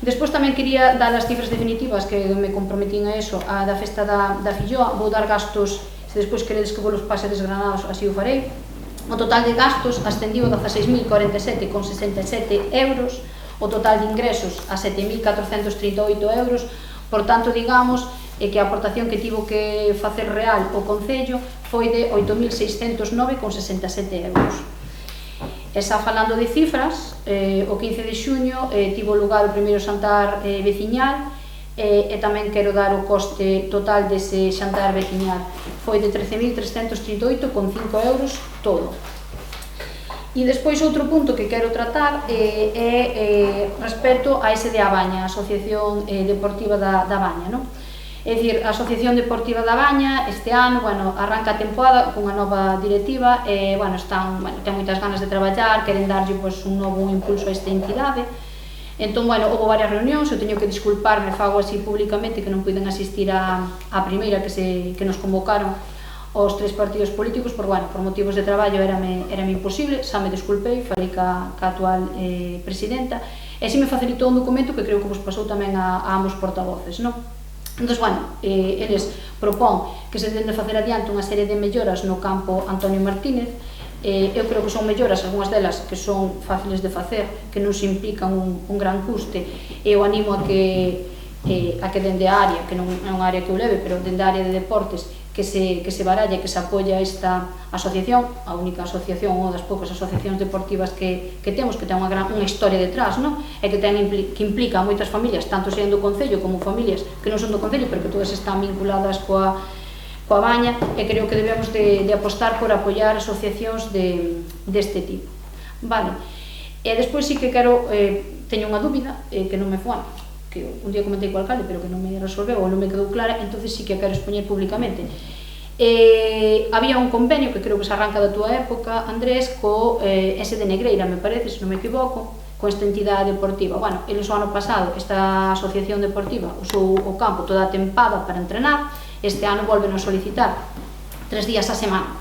Despois tamén quería dar as cifras definitivas, que me comprometín a eso, da festa da Filloa. Vou dar gastos, se despois queredes que vos los pase desgranados, así o farei. O total de gastos ascendiu a 16.047,67 euros, o total de ingresos a 7.438 euros, por tanto, digamos, que a aportación que tivo que facer real o Concello foi de 8.609,67 euros. E xa falando de cifras, o 15 de xuño tivo lugar o primeiro xantar veciñal, e tamén quero dar o coste total dese xantar veciñal. Foi de 13.338,5 euros todo. E despois outro punto que quero tratar é respecto a ese de A Baña, a Asociación Deportiva da Baña, non? É dicir, a Asociación Deportiva da Baña este ano, bueno, arranca a temporada cunha nova directiva e, bueno, ten moitas ganas de traballar, queren darlle un novo impulso a esta entidade. Entón, bueno, houve varias reunións, eu teño que disculparme, fago así públicamente, que non puiden asistir á primeira que nos convocaron os tres partidos políticos, por motivos de traballo érame imposible, xa me disculpei, falei ca actual presidenta, e si me facilitou un documento que creo que vos pasou tamén a ambos portavoces, non? Entón, bueno, eles propón que se tende a facer adiante unha serie de melloras no campo Antonio Martínez. Eu creo que son melloras, algunhas delas que son fáciles de facer, que non se implican un gran custe. Eu animo a que dende a área, que non é unha área que eu leve, pero dende a área de deportes, que se baralle, que se apoia esta asociación, a única asociación, unha das poucas asociacións deportivas que temos, que ten unha historia detrás, non? E que implica a moitas familias, tanto sean do Concello como familias que non son do Concello, pero que todas están vinculadas coa Baña, e creo que debemos de apostar por apoiar asociacións deste tipo. Vale. E despois sí que teño unha dúbida, que non me foi, que un día comentei co alcalde, pero que non me resolveu ou non me quedou clara, entonces sí que quero expoñer públicamente. Había un convenio que creo que se arranca da túa época, Andrés, co ese de Negreira, me parece, se non me equivoco, con esta entidade deportiva. Bueno, eles o ano pasado, esta asociación deportiva usou o campo toda a tempada para entrenar, este ano volven a solicitar 3 días a semana.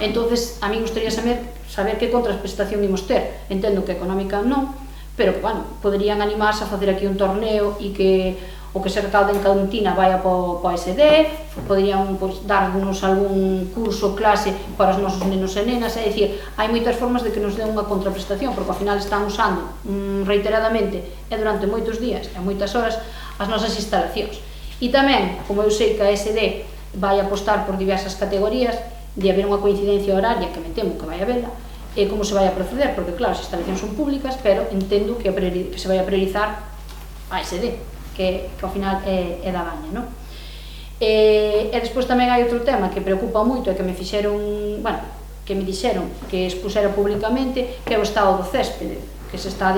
Entonces, a mí gustaría saber que contraprestación imos ter. Entendo que económica non, pero que, bueno, poderían animarse a facer aquí un torneo e que o que se recauda en Cantina vaya po SD, poderían darnos algún curso, clase para os nosos nenos e nenas, é dicir, hai moitas formas de que nos den unha contraprestación, porque ao final están usando reiteradamente e durante moitos días e moitas horas as nosas instalacións. E tamén, como eu sei que a SD vai apostar por diversas categorías, de haber unha coincidencia horaria, que me temo que vai habela, e como se vai a proceder, porque claro, as instalacións son públicas, pero entendo que se vai a priorizar a SD, que ao final é da Baña, non? E despois tamén hai outro tema que preocupa moito e que me dixeron que expusera públicamente, que é o estado do céspede, que se está a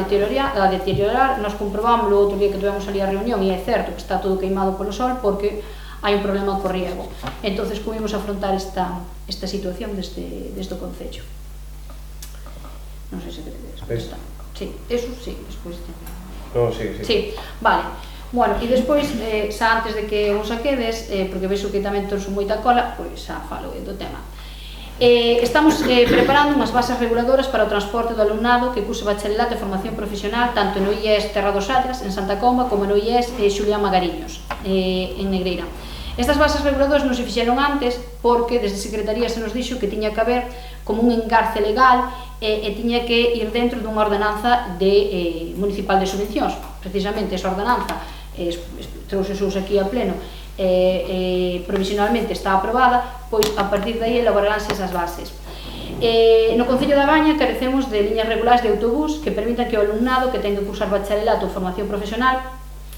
deteriorar. Nos comprobámoslo o outro día que tivemos ali a reunión, e é certo que está todo queimado polo sol, porque hai un problema co riego. Entón, como imos afrontar esta situación desde o Concello? Non sei se queredes contestar. Sí, eso sí, despois Non, sí. Sí, vale. Bueno, e despois, xa antes de que vos saquedes, porque vexo que tamén trouxo moita cola, pois xa falo do tema. Estamos preparando unhas bases reguladoras para o transporte do alumnado que curse bacharelato e formación profesional tanto no IES Terra dos Atlas, en Santa Comba, como no IES Xulián Magariños, en Negreira. Estas bases reguladoras non se fixeron antes porque desde Secretaría se nos dixo que tiña que haber como un engarce legal e tiña que ir dentro dunha ordenanza municipal de subvencións. Precisamente esa ordenanza trouxesos aquí a pleno, provisionalmente está aprobada, pois a partir de aí elaboraránse esas bases. No Concello da Baña carecemos de liñas regulares de autobús que permitan que o alumnado que ten que cursar bacharelato ou formación profesional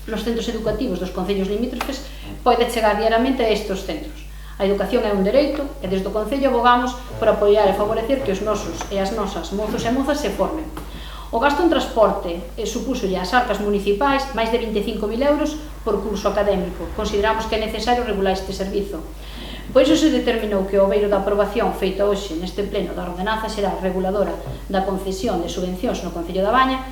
nos centros educativos dos concellos limítrofes pode chegar diariamente a estes centros. A educación é un dereito e desde o Concello abogamos por apoiar e favorecer que os nosos e as nosas mozos e mozas se formen. O gasto en transporte supúxolle ás arcas municipais máis de 25.000 euros por curso académico. Consideramos que é necesario regular este servizo. Por iso se determinou que o obeiro da aprobación feita hoxe neste pleno da Ordenanza Xeral Reguladora da concesión de subvencións no Concello da Baña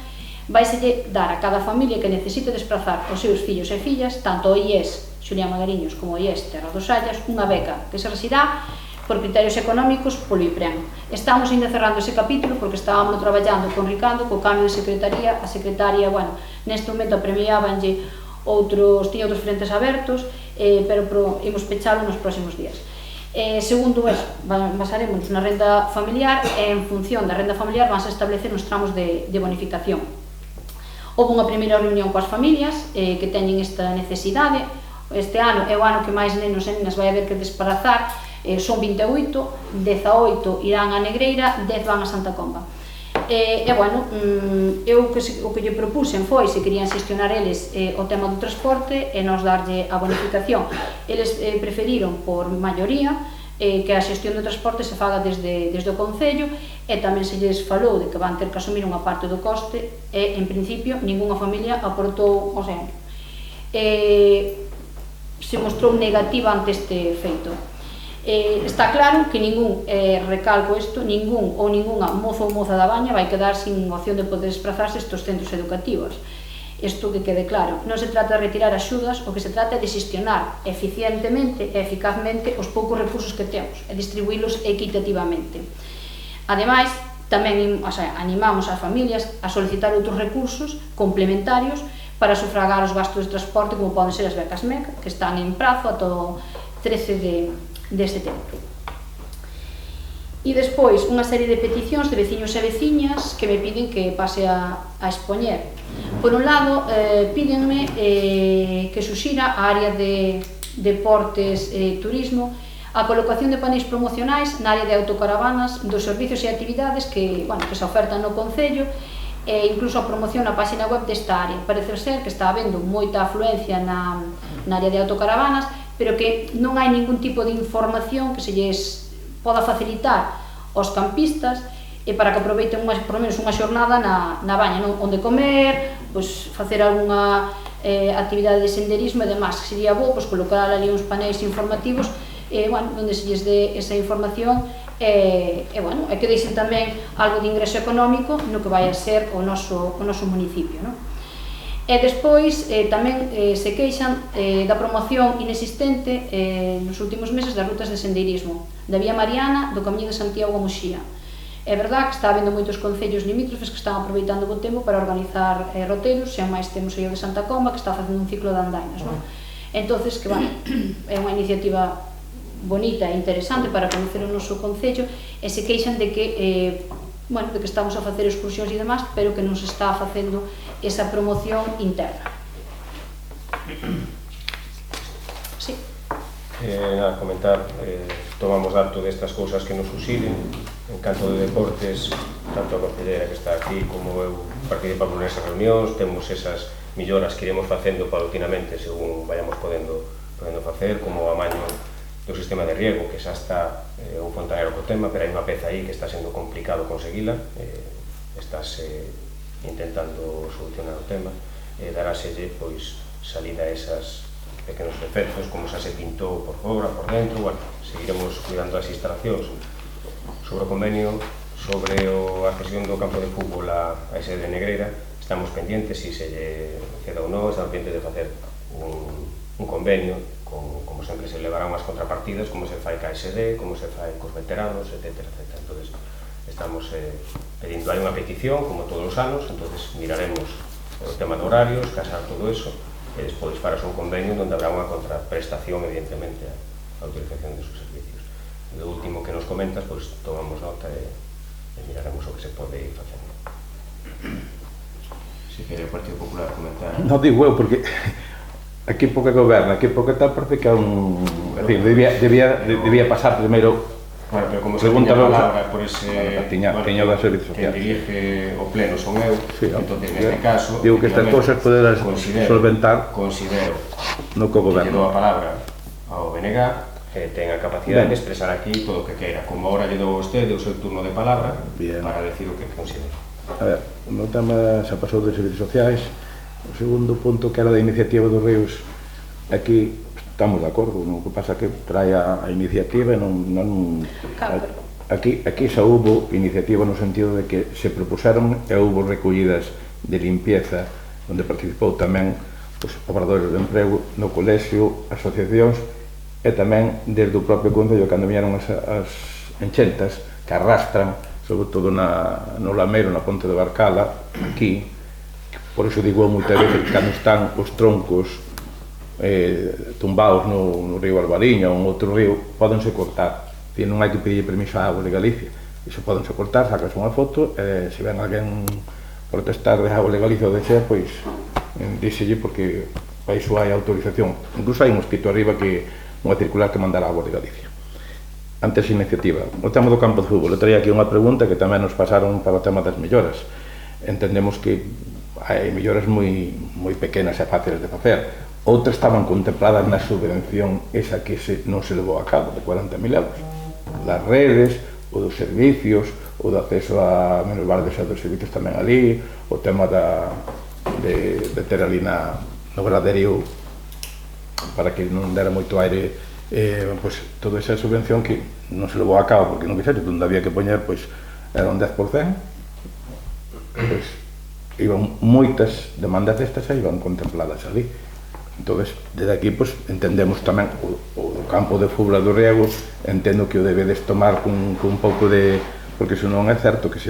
vaiselle dar a cada familia que necesite desplazar os seus fillos e fillas, tanto o IES Xulián Magariños como o IES Terra dos Sallas, unha beca que se resirá por criterios económicos polo IPREM. Estamos ainda cerrando ese capítulo porque estábamos traballando con Ricardo co cambio de secretaría. A secretaria, bueno, neste momento apremiábanlle tiña outros frentes abertos, pero imos pechalo nos próximos días. Segundo, basaremos na renda familiar e en función da renda familiar vanse establecer uns tramos de bonificación. Houve unha primeira reunión coas familias que teñen esta necesidade. Este ano é o ano que máis nenos e nenas vai haber que desplazar, son 28, 18 irán a Negreira, 10 van a Santa Comba. Bueno, eu o que lle propuxen foi se querían xestionar eles o tema do transporte e nos darlle a bonificación. Eles preferiron por maioría que a xestión do transporte se faga desde o Concello e tamén se lles falou de que van ter que asumir unha parte do coste e, en principio, ningunha familia aportou, o sea, se mostrou negativa ante este feito. Está claro que ningún, recalco isto, ningún ou ningunha mozo ou moza da Baña vai quedar sin opción de poder desplazarse estes centros educativos. Isto que quede claro, non se trata de retirar axudas, o que se trata é de xestionar eficientemente e eficazmente os poucos recursos que temos e distribuílos equitativamente. Ademais, tamén animamos as familias a solicitar outros recursos complementarios para sufragar os gastos de transporte, como poden ser as becas MEC, que están en prazo ata o 13 de setembro. E despois unha serie de peticións de veciños e veciñas que me piden que pase a expoñer. Por un lado, pídenme que suxira a área de deportes e turismo a colocación de paneis promocionais na área de autocaravanas dos servicios e actividades que se ofertan no Concello e incluso a promoción na página web desta área. Parece ser que está habendo moita afluencia na área de autocaravanas, pero que non hai ningún tipo de información que se lles poda facilitar aos campistas e para que aproveiten por lo menos unha xornada na Baña, onde comer, facer algunha actividade de senderismo e demás. Sería bo colocar ali uns paneis informativos onde se lles dé esa información e que deixen tamén algo de ingreso económico no que vai a ser o noso municipio. E despois tamén se queixan da promoción inexistente nos últimos meses das rutas de sendeirismo da Vía Mariana, do Camiño de Santiago a Muxía. É verdad que está habendo moitos concellos limítrofes que están aproveitando o tempo para organizar roteiros, xa máis temos aí o de Santa Comba que está facendo un ciclo de andainas. Entonces, que é unha iniciativa bonita e interesante para conocer o noso concello e se queixan de que de que estamos a facer excursións e demás, pero que non se está facendo esa promoción interna. Sí. Nada, comentar, tomamos dato destas cousas que nos suceden. En canto de deportes, tanto a concelleira que está aquí como eu participamos nesas reunións, temos esas melloras que iremos facendo paulatinamente según vayamos podendo facer, como o amaño do sistema de riego, que xa está un fontanero co tema, pero hai unha peza aí que está sendo complicado conseguila, estás intentando solucionar o tema, daráselle salida a esas pequenos defectos, como xa se pintou por fora, por dentro, seguiremos cuidando das instalacións. Sobre o convenio, sobre a cesión do campo de fútbol a sede de Negreira, estamos pendientes, se lle queda ou non, estamos pendientes de facer un convenio, como sempre se levarán unhas contrapartidas, como se fai ca SD, como se fai cos veteranos, etc. Entón, estamos pedindo, hai unha petición, como todos os anos, entón miraremos o tema de horarios, casar todo eso, e despois farás un convenio onde habrá unha contraprestación, evidentemente, a utilización de sus servicios. E o último que nos comentas, tomamos nota e miraremos o que se pode ir facendo. Se quere o Partido Popular comentar... Non digo eu, porque... Aquí porque goberna, aquí porque tal, parece que é un... En fin, debía pasar primeiro... Bueno, pero como se tiña a palabra por ese... Tiña da Servicios Sociales. Que dirige o pleno son eu, entón, neste caso... Digo que estas cosas poderás solventar... Considero no que o goberna. Que lle dou a palabra ao BNG, que ten a capacidade de expresar aquí todo o que queira. Como ahora lle dou a vostede o seu turno de palabra para decir o que considera. A ver, o meu tema xa pasou de Servicios Sociais. O segundo punto, que era da iniciativa dos ríos, aquí estamos de acordo, o que pasa que trae a iniciativa e non aquí xa houve iniciativa no sentido de que se propuseron e houve recollidas de limpieza onde participou tamén os obradoiros de emprego no colexio, asociacións e tamén desde o propio Concello cando vieron as enchentas que arrastran sobre todo no Lameiro, na Ponte de Barcala aquí, por iso digo moitas veces que cando están os troncos tumbados no río Albariño ou en outro río, pódense cortar. Non hai que pedir permiso á Auga de Galicia. Iso pódense cortar, sacas unha foto e se ven alguén protestar de Auga de Galicia ou de xa, pois díxelle porque para iso hai autorización. Incluso hai un escrito arriba que unha circular que mandar a Auga de Galicia. Antes a iniciativa. O tema do campo de fútbol. Eu traía aquí unha pregunta que tamén nos pasaron para o tema das melloras. Entendemos que hai melloras moi pequenas e fáciles de facer. Outras estaban contempladas na subvención esa que non se levou a cabo, de 40.000 euros. Das redes, ou dos servicios, ou do acceso a menos barrios e dos servicios tamén ali, o tema de ter ali no graderío para que non dera moito aire, pois toda esa subvención que non se levou a cabo porque non quixera, onde había que poñer, pois era un 10%, pois iban moitas demandas destas e iban contempladas ali. Entón, desde aquí, pues, entendemos tamén o campo de fútbol do Riego, entendo que o debedes tomar con un pouco de... porque se non é certo que se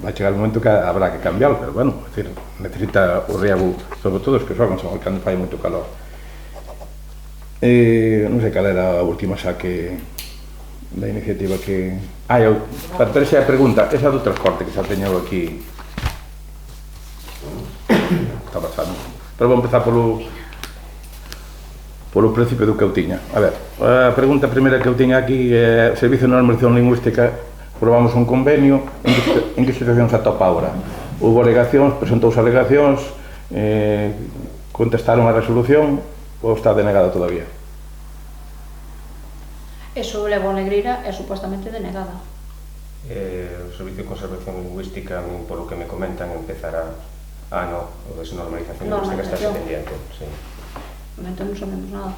vai chegar o momento que habrá que cambiarlo, pero bueno, é dicir, necesita o Riego, sobre todo os que xogan, cando fai moito calor. Non sei cal era a última xa que da iniciativa que... para ter xa a pregunta, esa do transporte que xa teño aquí está pasando. Pero vou empezar polo principio do que eu tiña. A ver, a pregunta primeira que eu tiña aquí é o Servicio de Normalización Lingüística. Probamos un convenio, en que situación se atopa agora? Houve alegacións, presentouse alegacións, contestaron a resolución ou está denegada todavía? Eso leva a Negreira é supostamente denegada. O Servicio de Conservación Lingüística, polo que me comentan, empezará o de normalización lingüística está pendiente. Sí. Momento non sabemos nada.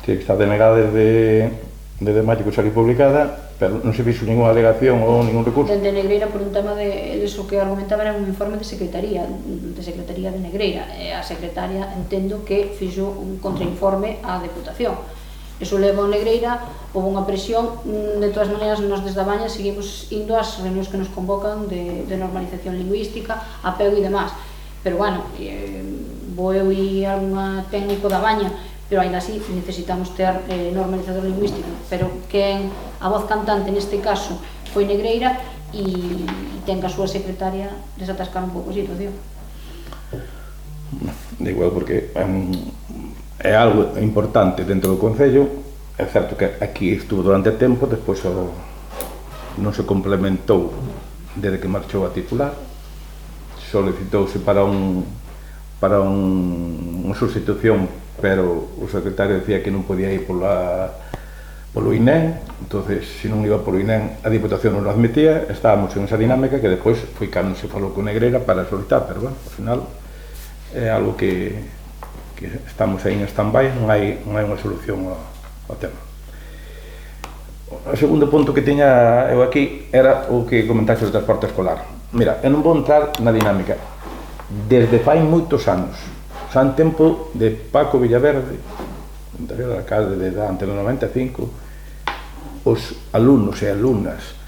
Sí, está denegada desde maio que saliu publicada, pero non se fixo ninguna alegación ou ningún recurso. Dende Negreira, por un tema de eso que argumentaba, era un informe de Secretaría de Negreira. A secretaria entendo que fixo un contrainforme á Deputación. Eso leva a Negreira, houve unha presión. De todas maneiras, nós desde a Baña seguimos indo ás reunións que nos convocan de normalización lingüística, apego e demás. Pero, bueno, vou eu e algún técnico da Baña, pero ainda así necesitamos ter normalizador lingüístico. Pero quen a voz cantante neste caso foi Negreira e ten que a súa secretaria desatascar un pouco a situación. Da igual, porque é algo importante dentro do Concello. É certo que aquí estuvo durante tempo, despois non se complementou desde que marchou a titular, solicitouse para unha sustitución, pero o secretario decía que non podía ir polo INEM. Entonces, se non iba polo INEM, a Diputación non o admitía. Estábamos en esa dinámica que despois foi cando se falou con Negreira para solicitar, pero bueno, ao final é algo que estamos aí en stand-by, non hai unha solución ao tema. O segundo punto que tiña eu aquí era o que comentaxe do transporte escolar. Mira, eu non vou entrar na dinámica. Desde fai moitos anos, xa en tempo de Paco Villaverde, anterior alcalde de antes do 95, os alumnos e alumnas,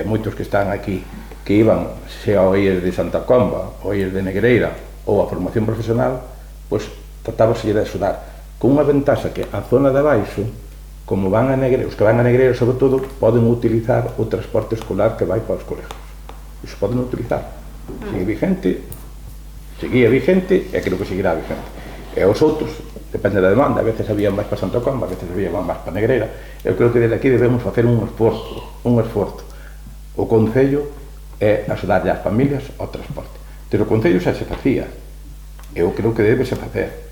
moitos que están aquí, que iban xa ao IES de Santa Comba, ao IES de Negreira ou a formación profesional, pois tratábase de axudar con unha ventaxa que a zona de abaixo, como van a Negreira, os que van a Negreira sobre todo, poden utilizar o transporte escolar que vai para os colegios. Iso poden utilizar. Seguía vigente e creo que seguirá vigente. E os outros, depende da demanda, a veces habían máis para Santa Comba, a veces habían máis para Negreira. Eu creo que desde aquí debemos facer un esforzo. O Concello é axudarlle ás familias ao transporte. Pero o Concello xa se facía. Eu creo que debe se facer.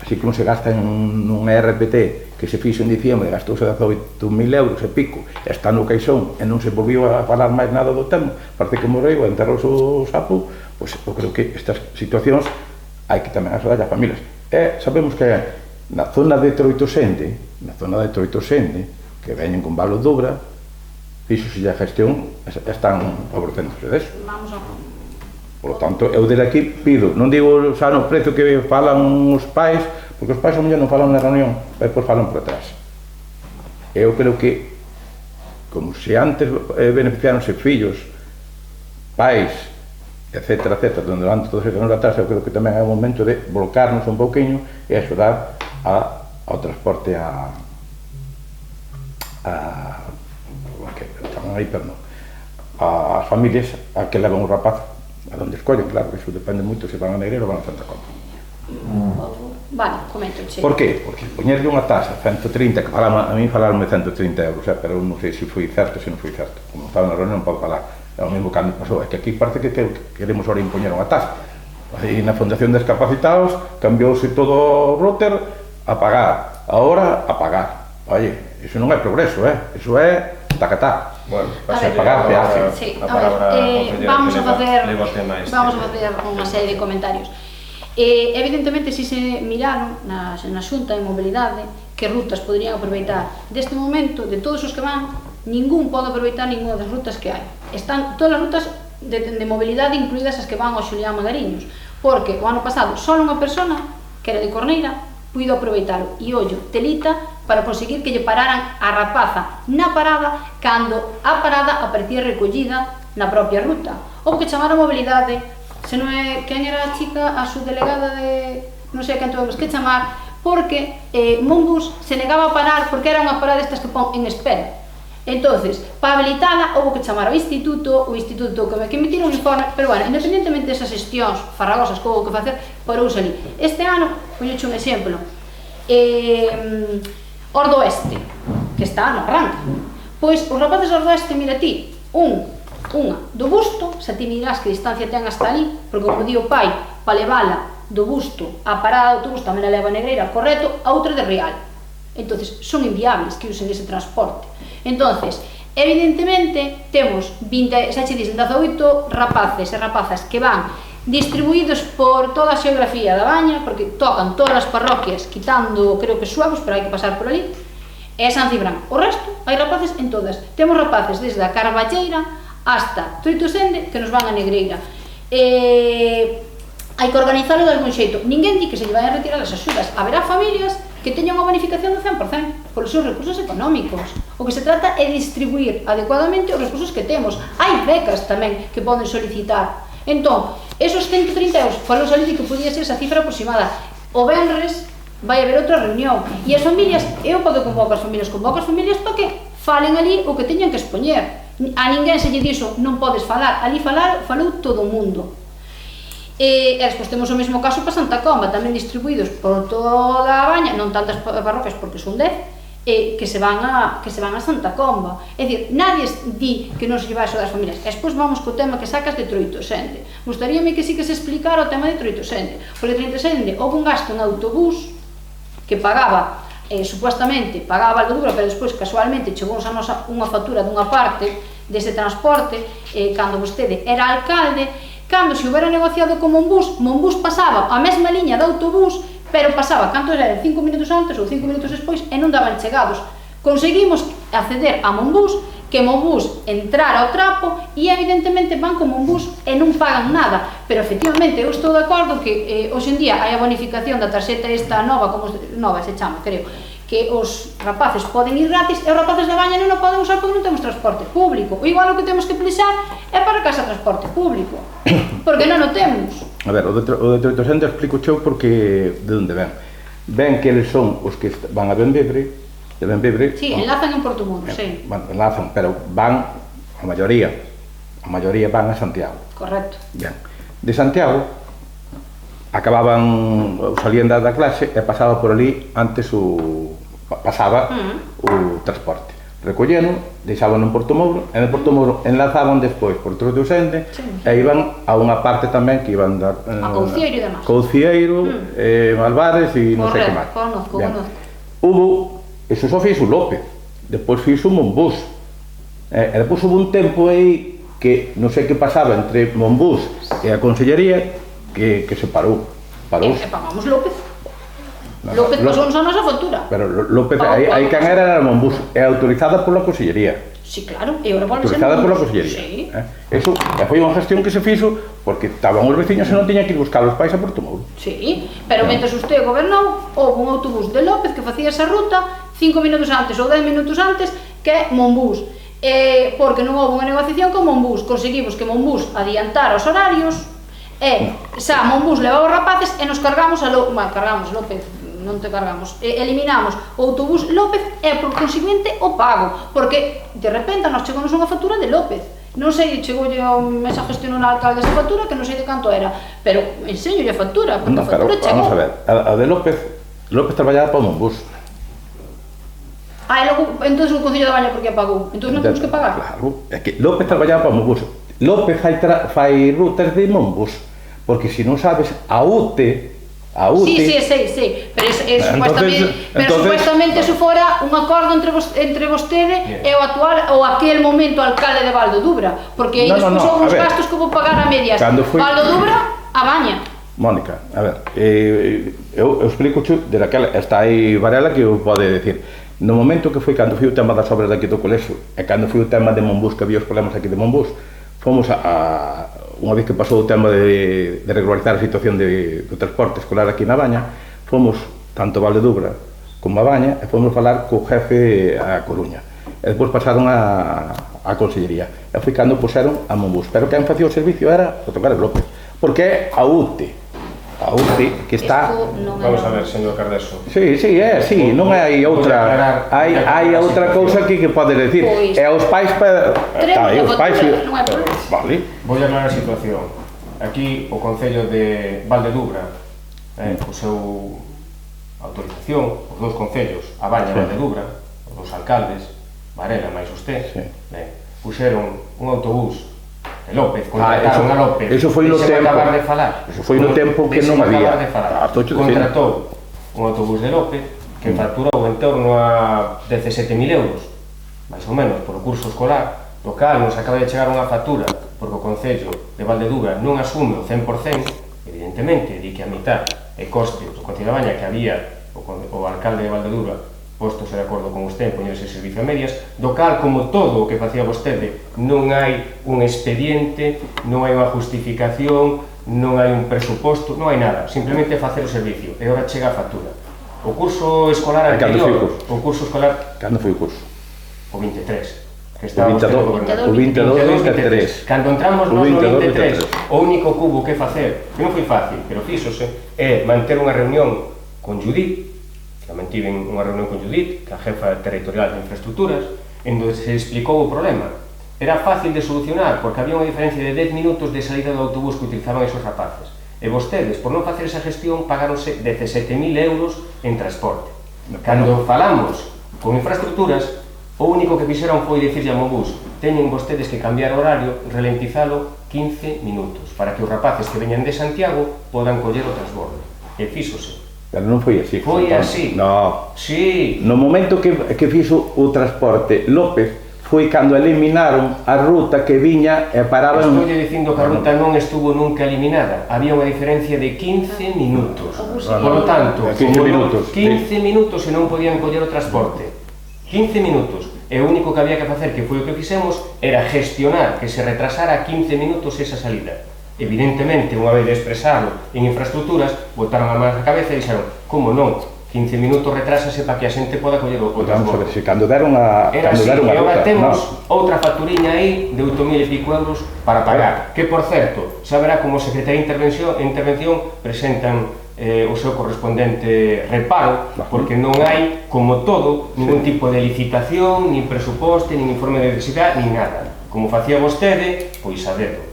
Así como se gasta en un RPT que se fixo en diciembre, gastouse 18.000 euros e pico, está no caixón e non se volviu a falar máis nada do tema, parece que morreu, enterrouse o sapo, pois eu creo que estas situacións hai que tamén axudar as familias. sabemos que na zona de Troitosende, que veñen con Valo Dubra, fixose a gestión, están favorecéndose deso. Vamos a... Por lo tanto, eu desde aquí pido, non digo xa no precio que falan os pais, porque os pais ao mellor non falan na reunión, depois falan por atrás. Eu creo que, como se antes beneficiaronse fillos, pais, etcétera, durante todos estes anos atrás, eu creo que tamén é o momento de volcarnos un pouquiño e axudar ao transporte ás familias a que levan o rapaz a donde escollen, claro, que iso depende moito se van a Negreira ou van a Santa Comba. Vale, comento, che. Por qué? Porque poñerlle unha tasa 130, que a mí falarme 130 euros, pero non sei se foi certo ou se non foi certo. Como estaba na reunión non podo falar. É o mesmo que me pasou, é que aquí parece que queremos ahora impoñer unha tasa. E na Fundación de Discapacitados cambiouse todo o router a pagar, agora a pagar. Oye, iso non é progreso, iso é tacatá. Bueno, pagar peaje. Sí, a ver, vamos a facer unha serie de comentarios. Evidentemente, si se miraron na Xunta de Mobilidade que rutas poderían aproveitar deste momento, de todos os que van, ningún pode aproveitar ninguna das rutas que hai. Están todas as rutas de mobilidade, incluídas as que van ao Xulián Magariños, porque o ano pasado só unha persona, que era de Corneira, puido aproveitalo. E ollo, telita para conseguir que lle pararan a rapaza na parada, cando a parada aparecía recollida na propia ruta. Houve que chamar a mobilidade, se non é quen era a chica, a subdelegada de... non sei a quen tuvemos que chamar, porque Monbus se negaba a parar porque era unha parada destas que pon en espera. Entonces, para habilitala, houve que chamar ao instituto, o instituto que emitir un informe, pero bueno, independentemente desas xestións farragosas que houve que facer, parouse ali. Este ano, poñoche un exemplo, Ordo Oeste, que está no arranque. Pois, os rapaces do Ordo Oeste, mira ti, unha do Busto, se ti mirás que distancia ten hasta ali, porque como di o pai, para levala do Busto a parada do autobús tamén a leva a Negreira, correcto, a outra de Real. Entonces, son inviables que usen ese transporte. Entonces, evidentemente, temos 18 rapaces e rapazas que van distribuídos por toda a xeografía da Baña, porque tocan todas as parroquias, quitando, creo que Suevos, pero hai que pasar por ali, e San Cibrán. O resto, hai rapaces en todas. Temos rapaces desde a Carballeira hasta Troitosende, que nos van a Negreira. Hai que organizalo de algún xeito. Ninguén di que se lle vai a retirar as axudas. Haberá familias que teñan unha bonificación do 100% polos seus recursos económicos. O que se trata é distribuir adecuadamente os recursos que temos. Hai becas tamén que poden solicitar. Entón, esos 130 euros, falo ali de que podía ser esa cifra aproximada. O venres vai haber outra reunión. E as familias, eu podo convocar as familias para que falen ali o que teñan que expoñer. A ninguén se lle dixo, non podes falar. Ali falou todo o mundo. E despois temos o mesmo caso para Santa Comba, tamén distribuídos por toda a Baña, non tantas parroquias porque son 10, que se van a Santa Comba. É dicir, nadie di que non se lleva eso das familias. E despois vamos co tema que sacas de Troitosende. Gustaríame que sí que se explicara o tema de Troitosende, porque Troitosende houve un gasto en autobús que pagaba, supuestamente pagaba algo duro, pero despois casualmente chegou unha factura dunha parte deste transporte, cando vostede era alcalde. Cando se houbera negociado con Monbus pasaba a mesma liña de autobús, pero pasaba, cantos eran, 5 minutos antes ou 5 minutos despois, e non daban chegados. Conseguimos acceder a Monbus, que Monbus entrara ao trapo, e evidentemente van con Monbus e non pagan nada. Pero efectivamente, eu estou de acordo que hoxe en día hai a bonificación da tarxeta esta nova, como nova se chama, creo, que os rapaces poden ir gratis e os rapaces da Baña non o poden usar porque non temos transporte público. O igual o que temos que plexar é para casa transporte público, porque non o temos. A ver, o de Troitosende explico eu porque de onde ven. Ven que eles son os que van a Benvibre, de Benvibre... Sí, enlazan en Portomuro, sí. Bueno, enlazan, pero van, a maioría van a Santiago. Correcto. Bien. De Santiago acababan, salían da clase e pasaba por ali antes pasaba o transporte. Recolleno, deixaban en Portomouro, e en Portomouro enlazaban despois por Troitosende e iban a unha parte tamén que iban dar a Coucieiro e demás. Coucieiro, Malvares e non sei que máis. Conozco. Hubo, eso só fixo López, despois fixo Monbus. E despois hubo un tempo aí que non sei que pasaba entre Monbus e a Consellería que se parou. E pagamos López. López pasounos a nosa factura. Pero López, aí quen era a Monbús, é autorizada pola Consellería. Sí, claro, e agora volve a ser Autorizada pola Monbús. Consellería. Sí. Eso foi unha gestión que se fixo porque estaban os veciños e non tiñan que ir buscar os pais a Portomouro. Sí, pero mentre usted gobernou, houve un autobús de López que facía esa ruta 5 minutos antes ou 10 minutos antes que Monbús. Porque non houve unha negociación con Monbús. Conseguimos que Monbús adiantara os horarios e xa Monbús levaba os rapaces e nos cargamos a López. Cargamos López, non te cargamos, eliminamos o autobús López e por conseguinte o pago, porque de repente nos chegou unha factura de López. Non sei, chegoulle esa gestión ao alcalde esa factura que non sei de canto era, pero enseñolle a factura, porque a factura chegou. Vamos a ver, a de López traballaba para o Monbús. E logo, entón o Concello de Baña por que pagou? Entón non temos que pagar? Claro, é que López traballaba para o Monbús. López fai rutas de Monbús, porque se non sabes, a UTE... Sí, pero supuestamente eso fora un acordo entre vostede e o actual ou aquel momento alcalde de Val do Dubra, porque aí despois son uns gastos que vou pagar a medias. Val do Dubra, a Baña. Mónica, a ver, eu explico de daquela, está aí Varela que o pode decir. No momento que foi cando foi o tema das obras daqui do colexio e cando foi o tema de Monbús, que había os problemas aquí de Monbús, fomos a unha vez que pasou o tema de regularizar a situación do transporte escolar aquí na Baña, fomos tanto a Valdedubra como a Baña e fomos falar co jefe a Coruña. E depois pasaron a Consellería. E foi cando puseron a Monbús. Pero quen facía o servicio era o tocar López. Porque é a UTE. A UTE que está... Vamos a ver, señor Cardeso. Sí, non hai outra... Hai outra cousa que podes decir. É os pais para... Os pais... Vale. Vou aclarar a situación. Aquí o Concello de Valdedubra, o seu autorización, os dous concellos, a Baña e Valdedubra, os dous alcaldes, Varela máis usted, puxeron un autobús de López, contrataron a López. Eso foi no tempo. Acabar de falar. Eso foi no tempo que non había. Contratou un autobús de López que facturou en torno a 17.000 euros, máis ou menos, por o curso escolar, do cal nos acaba de chegar unha factura porque o Concello de Valdedubra non asume o 100%, evidentemente, di que a mitad é coste do Concello de Baña que había o alcalde de Valdedubra postos de acordo con usted en poñer ese servicio a medias, do cal, como todo o que facía vostede, non hai un expediente, non hai unha justificación, non hai un presuposto, non hai nada, simplemente facer o servicio, e ora chega a factura. O curso escolar anterior, o curso escolar... Cando foi o curso? O 23, que estaba vostede O gobernando. 22-23. Cando entramos nos no 23, o único que hubo que facer, que non foi fácil, pero fíxose, é manter unha reunión con Judith, que mantiven unha reunión con Judith, que é a jefa territorial de infraestructuras, en donde se explicou o problema. Era fácil de solucionar, porque había unha diferencia de 10 minutos de salida do autobús que utilizaban esos rapaces. E vostedes, por non facer esa gestión, pagaronse 17.000 euros en transporte. Cando falamos con infraestructuras, o único que fixeron foi dicirlle a Monbús: teñen vostedes que cambiar o horario, ralentizalo 15 minutos, para que os rapaces que veñan de Santiago podan coller o transbordo. E fíxose. Pero non foi así. Foi así. No. Sí. No momento que fixo o transporte López foi cando eliminaron a ruta que viña e paraban... Estou dicindo que a ruta non estuvo nunca eliminada. Había unha diferencia de 15 minutos. Por lo tanto, 15 minutos e non podían coller o transporte. 15 minutos. E o único que había que facer, que foi o que fixemos, era gestionar que se retrasara 15 minutos esa salida. Evidentemente, unha vez de expresarlo en infraestructuras, botaron a mano na cabeza e dixeron: como non, 15 minutos retrásase para que a xente poda coller o Vamos transporte. a ver, se cando deron a... Era así, e agora temos outra facturiña aí de 8.000 e pico euros para pagar, que, por certo, saberá como Secretaría de Intervención presentan o seu correspondente reparo, porque non hai, como todo, ningún tipo de licitación, nin presuposte, nin informe de necesidade, nin nada. Como facía vostede, pois a dedo.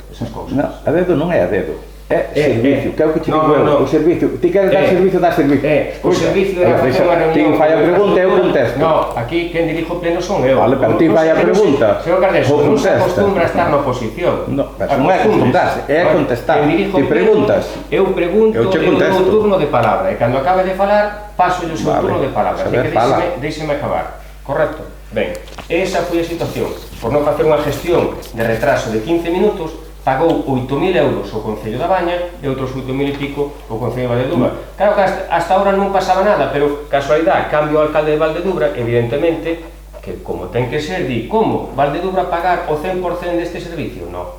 No, a dedo non é a dedo, é servicio, que é o que te digo eu, o servicio, ti queres dar servicio, dá servicio. O servicio era facer unha reunión... Ti fai a pregunta e eu contesto. No, aquí quen dirijo o pleno son eu. Vale, pero ti fai a pregunta. Señor Cardeso, non se acostumbra a estar na oposición. No, pero non é acostumbrarse, é contestar. Ti preguntas. Eu pregunto, eu dou turno de palabra, e cando acabe de falar, paso o seu turno de palabra. Así que deixeme acabar, correcto? Ben, esa foi a situación. Por non facer unha gestión de retraso de 15 minutos, pagou 8.000 euros o Concello da Baña e outros 8.000 e pico o Concello de Valdedubra. Claro que hasta ahora non pasaba nada, pero casualidade, cambio o alcalde de Valdedubra, evidentemente, que como ten que ser, di, como? Valdedubra pagar o 100% deste servicio? Non.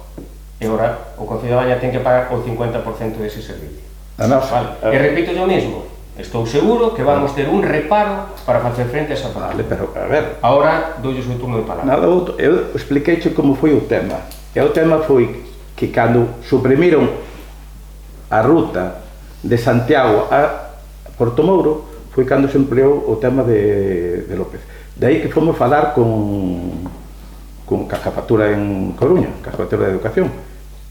E ora o Concello da Baña ten que pagar o 50% dese servicio. Vale. E repito yo mesmo, estou seguro que vamos ter un reparo para facer frente a esa palabra. Vale, pero, a ver... Ahora, doulles o turno de palabra. Nada outro, eu expliqueiche como foi o tema. E o tema foi que cando suprimiron a ruta de Santiago a Portomouro, foi cando se empleou o tema de López. De aí que fomos falar con Cajafatura en Coruña, Cajafatura de Educación,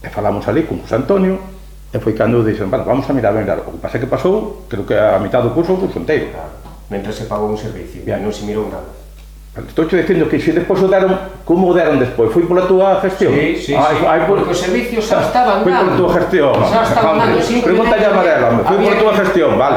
e falamos ali con José Antonio, e foi cando dixen, bueno, vamos a mirar. O que pasa que pasou, creo que a mitad do curso inteiro. Claro. Mentre se pagou un servicio, e non se mirou nada. Estou dicindo que se despois o deron, como o deron despois? Foi pola túa gestión? Sí. Porque os servicios xa estaban dando. Foi pola túa gestión. Xa estaban dando, simplemente... Pregúntalle a Varela, foi pola túa gestión, vale.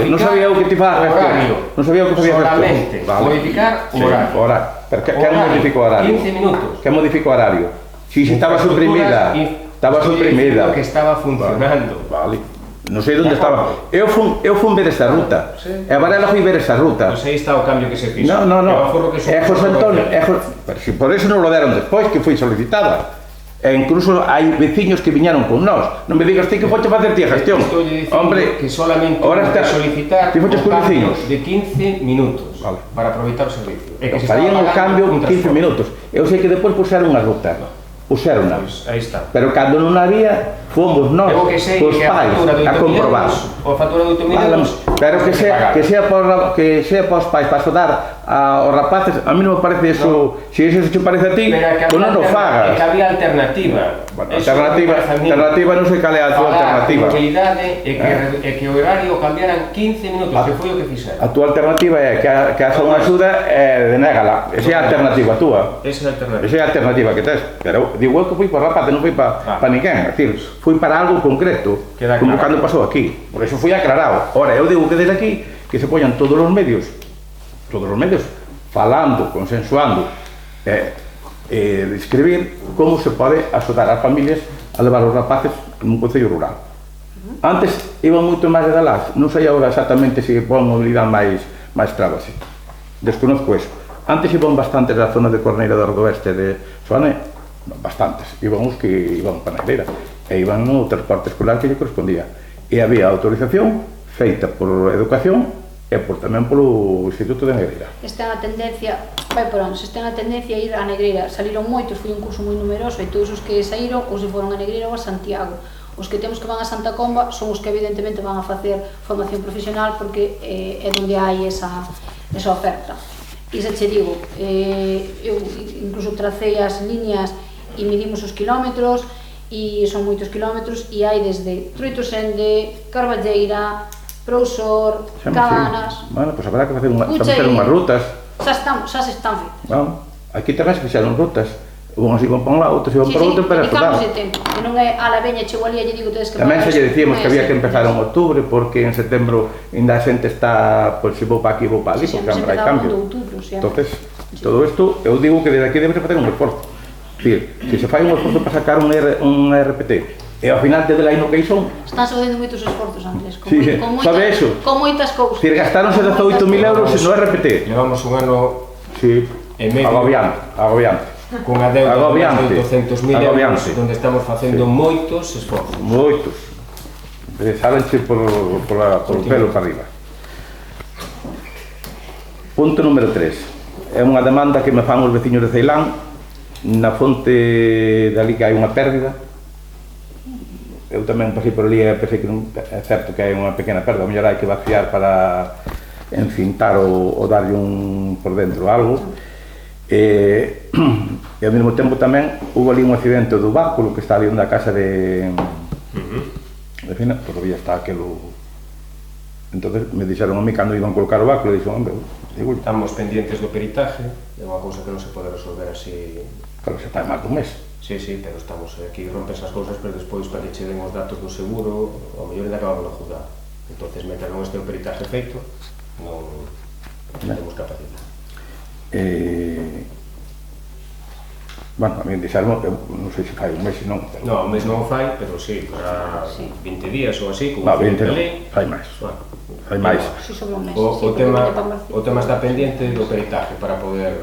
Non sabía o que te faz a gestión. Non sabía o que facía a gestión. Solamente modificar o horario. Pero que modificou o horario? 15 minutos. Que modificou o horario? Si estaba suprimida. Estaba suprimida. Que estaba funcionando. Vale. Non sei onde estaba. Eu fun ver esa ruta. E a Varela foi ver esa ruta. Pois aí está o cambio que se fixo. No. É José Antonio. Por eso non lo deron despois, que foi solicitada. E incluso hai veciños que viñaron con nós. Non me digas ti que foche facer ti a gestión. Hombre, que solamente hai que solicitar un cambio de 15 minutos para aproveitar o servicio. E que se farían o cambio 15 minutos. Eu sei que depois puxeron unha ruta. Puxeron-na. Aí está. Pero cando non había, fomos nós, os pais, a comprobar. A factura de 8.000 euros. Pero que sea para os pais, para axudar aos rapaces, a mí non me parece eso, se eso te parece a ti, pues non o fagas. Que había alternativa. Alternativa non sei cal é a túa alternativa. A mobilidade e que o horario cambiaran 15 minutos, que foi o que fixeron. A túa alternativa é que haxa unha axuda e denégala. Esa é a alternativa túa. Esa é a alternativa que tes. Pero digo eu que fui para rapaz, non fui para ninguén. É dicir, fui para algo concreto, como cando pasou aquí. Por eso fui aclarado. Ora, eu digo que desde aquí que se poñan todos os medios, falando, consensuando, de escribir como se pode axudar as familias a levar os rapaces nun concello rural. Antes iban moito máis de Dalás, non sei agora exactamente se pon mobilidade máis trabas. Desconozco eso. Antes iban bastantes da zona de Corneira do Rodoeste de Soane, bastantes, iban os que iban para Negreira, e iban no transporte escolar que lle correspondía. E había autorización feita por Educación e tamén polo Instituto de Negreira. Esta é a tendencia, vai por onde, esta é a tendencia a ir a Negreira. Saliron moitos, foi un curso moi numeroso e todos os que saíron ou se foron a Negreira ou a Santiago. Os que temos que van a Santa Comba son os que evidentemente van a facer formación profesional porque é onde hai esa oferta. E xa che digo, eu incluso tracei as líneas e medimos os kilómetros e son moitos kilómetros e hai desde Troitosende, Carballeira, Prousor, Cabanas... Bueno, pois habrá que facer unhas rutas. Xa se están feitas. Aquí tamén se fixeron rutas. Unhas iban para un lado, outros iban para outro, pero dedicamos de tempo. E non é a la veña, chego ali e lle digo tedes que... Tamén xa lle dicíamos que había que empezar en outubro, porque en setembro ainda a xente está, pois se vou para aquí, vou para ali, porque habrá cambio. Entonces, todo isto, eu digo que desde aquí debe facer un esforzo. Se se fai un esforzo para sacar un RPT, e ao final de aí no que son... Están facendo moitos esforzos, Andrés, con moitas cousas. Gastaronse 18.000 euros no RPT. Levamos un ano e medio agobiante. Con a deuda de 200.000 euros, onde estamos facendo moitos esforzos. Moitos. Sábense polo pelo para arriba. Punto número 3. É unha demanda que me fan os veciños de Ceilán. Na fonte dali que hai unha pérdida. Eu tamén pasei por ali e pensei que non é certo que hai unha pequena perda. A mellor hai que vaciar para encintar ou darlle por dentro algo. E ao mesmo tempo tamén houve ali un accidente do báculo que está ali onde a casa de Fina, todavía está aquelo. Entonces me dixeron a mí cando iban colocar o báculo, dixeron, hombre, estamos pendientes do peritaje, é unha cousa que non se pode resolver así. Claro, xa está máis dun mes. Sí, pero estamos aquí, rompes as cousas, pero despois para que che den os datos do seguro, ao mellor ainda acabamos de juzgar. Entonces, mentre non este o peritaje feito, non temos capacidade. Bueno, a mí dixeron, non sei se fai un mes, non. No, un mes non o fai, pero sí, para 20 días ou así, como 20 de non, lei. fai máis. Bueno, Fai máis. Si sobre un mes. o tema está pendiente do peritaje para poder...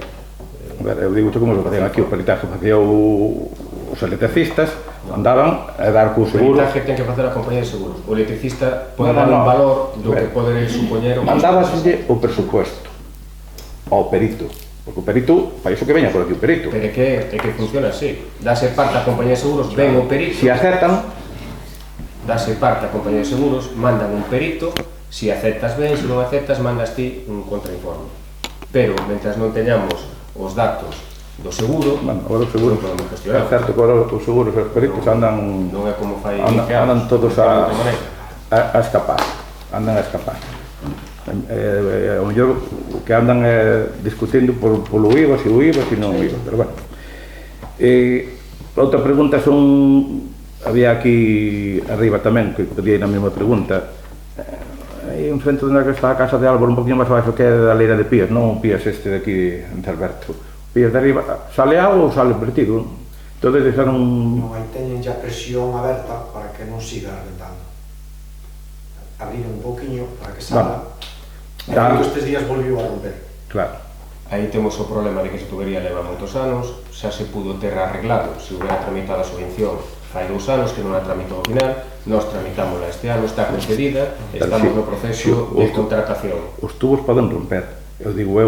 A ver, eu digo como se facían aquí o peritaje, facía os electricistas, andaban a dar co O seguro. peritaje ten que facer a compañía de seguros. O electricista pode No, dar un no. valor do que Ver. pode supoñer o Mandábaselle o presupuesto ao perito, porque o perito, para iso que veña por aquí o perito. Pero é que funciona así. Dase parte a compañía de seguros, ven o perito, Se aceptan, dase parte a compañía de seguros, mandan un perito, si aceptas ben, se non aceptas, mandas ti un contrainforme. Pero, mentras non teñamos os datos do seguro, bueno, agora o seguro, non podemos é gestionar. certo que agora os seguros e os peritos andan Non é como fai andan todos a escapar, andan a escapar. Ao mellor o que andan discutindo polo IVA, se o IVA, se non o IVA, pero bueno. Outra pregunta son, había aquí arriba tamén, que pedía na mesma pregunta, aí en frente onde está a casa de Álvaro, un poquinho máis abaixo, que é da leira de Pías, non o Pías este de aquí, de Alberto. Pías de arriba, sale agua ou sale vertido? Entón, deixaron... Non, aí teñen xa presión aberta para que non siga reventando. Abriron un poquinho para que salga. E estes días volviu a romper. Claro. Aí temos o problema de que esa tubería leva moitos anos, xa se pudo ter arreglado se hubiera tramitado a subvención fai 2 anos que non a tramitou ao final, nós tramitámola este ano, está concedida, estamos no proceso de contratación. Os tubos poden romper, eu digo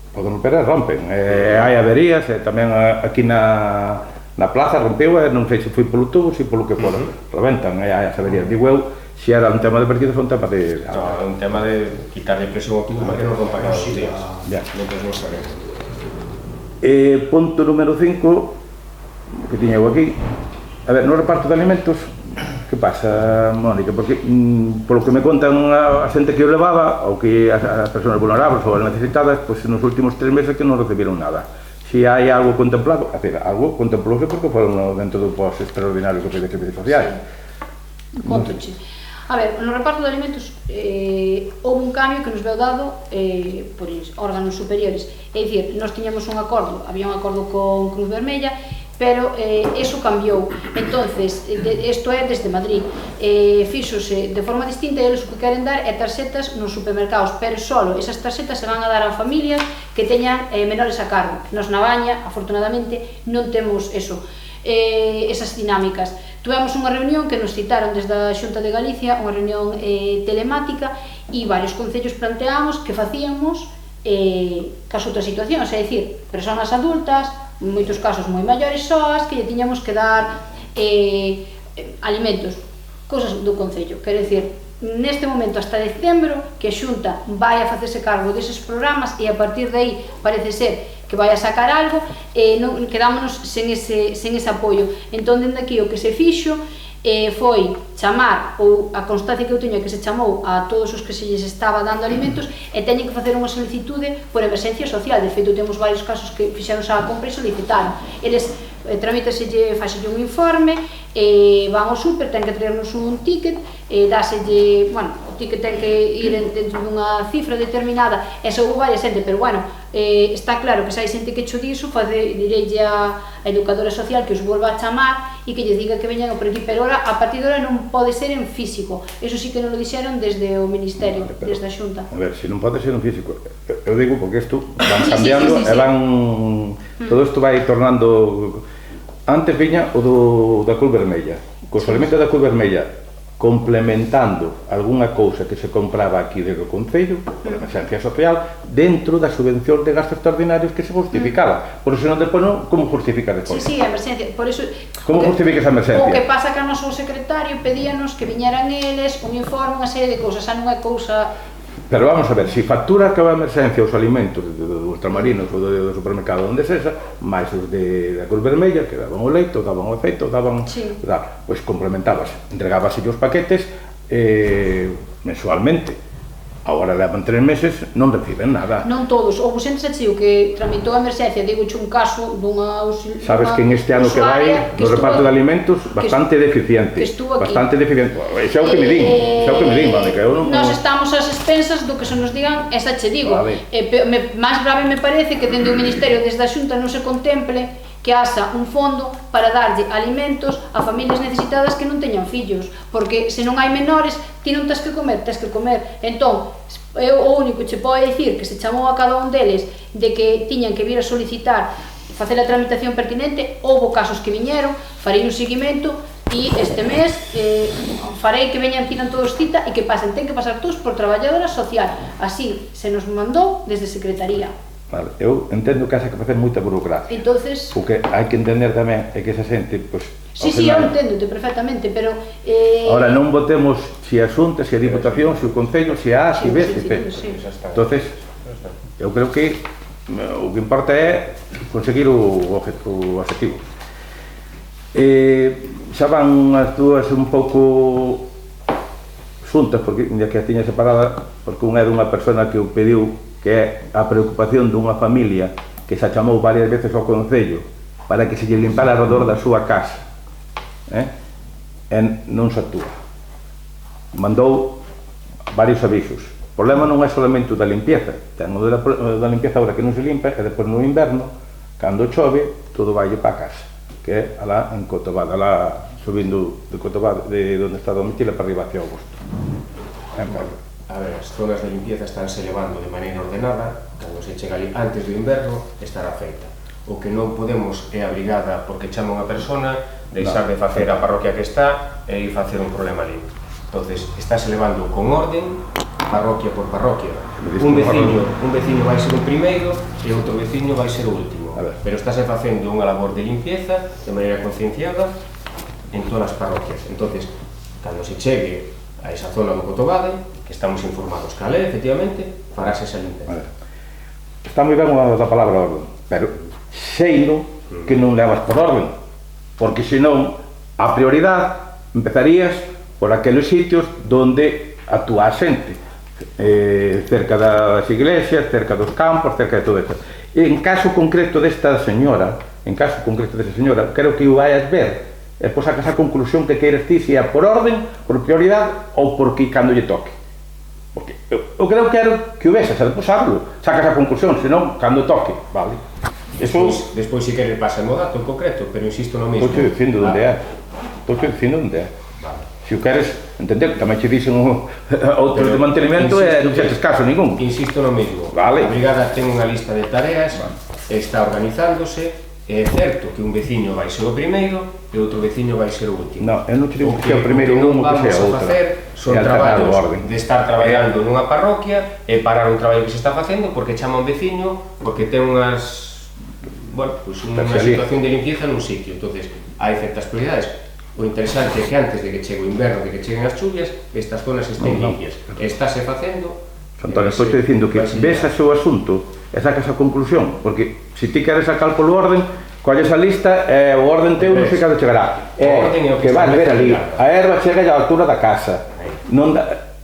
poden romper e rompen, hai averías, tamén aquí na plaza rompeu, non sei se foi polo tubo, se polo que fora, reventan, hai as averías, digo eu, se era un tema de vertidos ou un tema de... No, é un tema de quitarle presión ao tubo para que non rompa cada 2 días, Ya. mentre non sabemos. Punto número 5, que tiña eu aquí, a ver, no reparto de alimentos, que pasa, Mónica? Porque, polo que me contan a xente que o levaba, ou que as persoas vulnerables ou as necesitadas, pois nos últimos 3 meses que non recibiron nada. Se hai algo contemplado, a ver, algo contemplouse porque foron dentro do post extraordinario que foi de servicios sociais. Contoche. A ver, no reparto de alimentos houve un cambio que nos veu dado por órganos superiores. É dicir, nós tiñamos un acordo, había un acordo con Cruz Vermella, pero eso cambiou. Entonces, isto é desde Madrid, fíxose de forma distinta e eles o que queren dar é tarxetas nos supermercados, pero solo esas tarxetas se van a dar a familias que teñan menores a cargo. Nos na Baña, afortunadamente, non temos eso, esas dinámicas. Tuvemos unha reunión que nos citaron desde a Xunta de Galicia, unha reunión telemática, e varios concellos planteamos que facíamos cas outras situacións, é dicir, persoas adultas, en moitos casos moi maiores soas, que lle tiñamos que dar alimentos, cosas do concello. Quero dicir, neste momento hasta decembro que a Xunta vai a facerse cargo deses programas e a partir de aí parece ser que vai a sacar algo, non quedámonos sen ese apoio. Entón, dende aquí o que se fixo foi chamar, ou a constancia que eu teño que se chamou a todos os que se lles estaba dando alimentos e teñen que facer unha solicitude por emerxencia social. De feito, temos varios casos que fixeron xa a compra e solicitaron. Eles tramítaselle, fáxelle un informe, van ao súper, ten que traernos un ticket, dáselle, bueno, o ticket ten que ir dentro dunha cifra determinada, e se houve varias xente, pero bueno, está claro que se hai xente que cho diso, direille a educadora social que os volva a chamar e que lles diga que veñan por aquí, pero ahora, a partir de ahora non pode ser en físico, eso sí que non lo dixeron desde o Ministerio, desde a Xunta. A ver, se non pode ser en físico, eu digo porque isto van cambiando e van... Todo isto vai tornando... Antes viña o da Cruz Vermella, cos alimentos da Cruz Vermella, complementando algunha cousa que se compraba aquí desde o Concello, por emerxencia social, dentro da subvención de gastos extraordinarios que se justificaba. Por iso non depois non, como justifica depois? Sí, a emerxencia, por iso... Como justifica esa emerxencia? O que pasa que o noso secretario pedíanos que viñeran eles, un informe, unha serie de cousas, xa non é cousa... Pero vamos a ver, se factura que a emerxencia os alimentos dos ultramarinos ou do supermercado onde sexa, máis os da Cruz Vermella, que daban o leito, daban o efeito, daban... Sí. Pois complementabas, entregábase os paquetes mensualmente. Agora levan 3 meses, non reciben nada. Non todos, houve xente xa chiu que tramitou a emerxencia, digo un caso dunha usuaria. Sabes que en este ano que vai, no reparto de alimentos, bastante deficiente. Que estuvo aquí. Bastante deficiente. Xa o que me din, Mónica, eu non... Nós estamos ás expensas do que se nos digan, esa che digo. Vale. Máis grave me parece que dende o Ministerio, desde a Xunta non se contemple que haxa un fondo para darlle alimentos a familias necesitadas que non teñan fillos, porque se non hai menores, ti non tes que comer. Entón, o único che pode dicir que se chamou a cada un deles de que tiñan que vir a solicitar, facer a tramitación pertinente. Houbo casos que viñeron, farei un seguimento, e este mes farei que veñan, pidan todos cita e que pasen, ten que pasar todos por traballadora social. Así se nos mandou desde Secretaría. Vale, eu entendo que haxa que facer moita burocracia. Entonces, o que hai que entender tamén é que esa xente, pois, sí, eu entendote perfectamente, pero ahora non votemos se a Xunta, se a Diputación, se o Concello, se a se B, se C. Entonces, eu creo que o que importa é conseguir o objetivo. Xa van as dúas un pouco xuntas, porque ya que a tiña separada, porque unha é dunha persona que o pediu, que é a preocupación dunha familia que xa chamou varias veces ao Concello para que se lle limpara alrededor da súa casa, e non se actúa. Mandou varios avisos. O problema non é solamente o da limpieza, ten o da limpieza ahora que non se limpa, e depois no inverno, cando chove, todo vai para a casa, que é alá en Cotobade, alá subindo de Cotobade, de onde está Domitila para arriba hacia Augusto. A ver, as zonas de limpieza estánse levando de maneira ordenada, cando se chega ali antes do inverno estará feita. O que non podemos é a brigada porque chama unha persona, deixar de facer a parroquia que está e ir facer un problema ali. Entonces, estáse levando con orden, parroquia por parroquia. Un veciño vai ser o primeiro e outro veciño vai ser o último. Pero estáse facendo unha labor de limpieza de maneira concienciada en todas as parroquias. Entonces, cando se chegue a esa zona do Cotobade, que estamos informados que a lei, efectivamente, farase esa limpeza. Está moi ben a palabra orden, pero seino que non levas por orden, porque senón a prioridade empezarías por aqueles sitios donde actúa a xente, cerca das iglesias, cerca dos campos, cerca de todo isto. En caso concreto desta señora, quero que o vayas ver e pois sacas a conclusión que queres ti, se é por orden, por prioridade ou porque cando lle toque. Porque eu creo que quero que o vexas, e depois hablo, sacas a conclusión, senón cando toque, vale? Despois si queres pasa o dato en concreto, pero insisto no mesmo. Estou dicindo onde é. Se o queres entender, tamén che dixen outros de mantenimento e non xetes caso ningún. Insisto no mesmo. A brigada ten unha lista de tareas, está organizándose. É certo que un veciño vai ser o primeiro e outro veciño vai ser o último. Non, eu non te digo que sea o primeiro un ou que sea outro. Son traballos de estar traballando nunha parroquia e parar un traballo que se está facendo porque chama un veciño, porque ten unha situación de limpieza nun sitio. Entonces, hai certas prioridades. O interesante é que antes de que chegue o inverno, de que cheguen as chuvias, estas zonas estén limpias. Estáse facendo... Antonio, estou dicindo que ves a seu asunto e sacas a conclusión, porque se ti queres sacar polo orden, colles a lista e o orden teu non sei cando chegará. Que vas ver ali, a erva chega á altura da casa,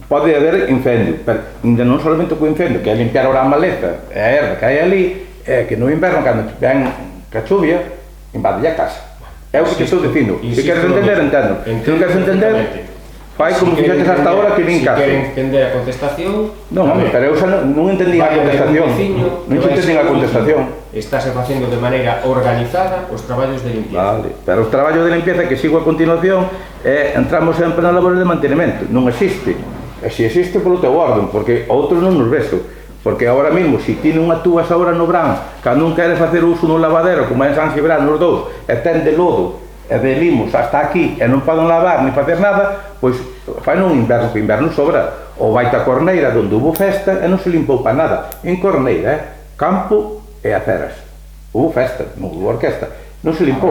pode haber incendio, pero non solamente co incendio, que é limpiar a maleza e a erva que hai ali, é que no inverno, cando ven a chuvia, invade a casa. É o que te estou dicindo. Se queres entender, entendo. Se non queres entender, fai como fixaches hasta ahora que vin caso. Se queren entender a contestación... Non, home, pero eu xa non entendín a contestación. Non entendín a contestación. Estáse facendo de maneira organizada os traballos de limpieza. Vale, pero os traballos de limpieza que sigo a continuación entramos sempre na labor de mantenimento. Non existe. E se existe polo teu orden, porque outros non nos vexo. Porque agora mesmo, se ti non actúas agora no verán, cando non queres facer uso no lavadero, como é en San Cibrán nos dous, e ten de lodo, e de limos hasta aquí, e non poden lavar, ni facer nada, pois fai nun inverno, que inverno sobra. Ou vai-te a Corneira, onde hubo festa, e non se limpou para nada. En Corneira, campo e aceras. Hubo festa, non hubo orquesta. Non se limpou.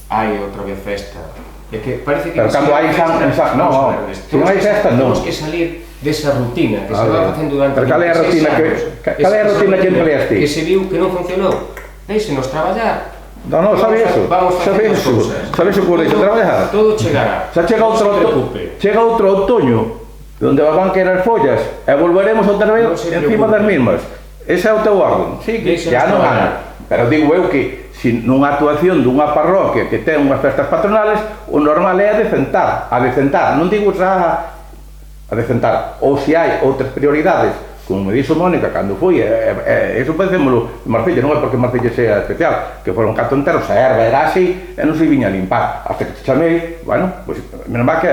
Hai outra vez festa. É que parece que... Pero cando hai non, se non hai festa, non. Temos que salir desa rutina que se va facendo durante 26 anos. Cal é a rutina que empleas ti? Que se viu que non funcionou. Deixenos traballar. Non, sabe iso. Sabe iso. Sabe iso por iso traballar. Todo chegará. Xa chega outro outoño, onde van querer follas, e volveremos outra vez encima das mismas. Ese é o teu orden. Sí, que xa non gana. Pero digo eu que, se nunha actuación dunha parroquia que ten unhas festas patronales, o normal é a decentar. Non digo xa a decentar. Ou se hai outras prioridades como me dixo Mónica cando foi, eso parecémolo Marcella, non é porque Marcella sea especial, que foron 4 enteros, a erva era así e non se viña a limpar, hasta que te chamei, bueno, pois, menos mal que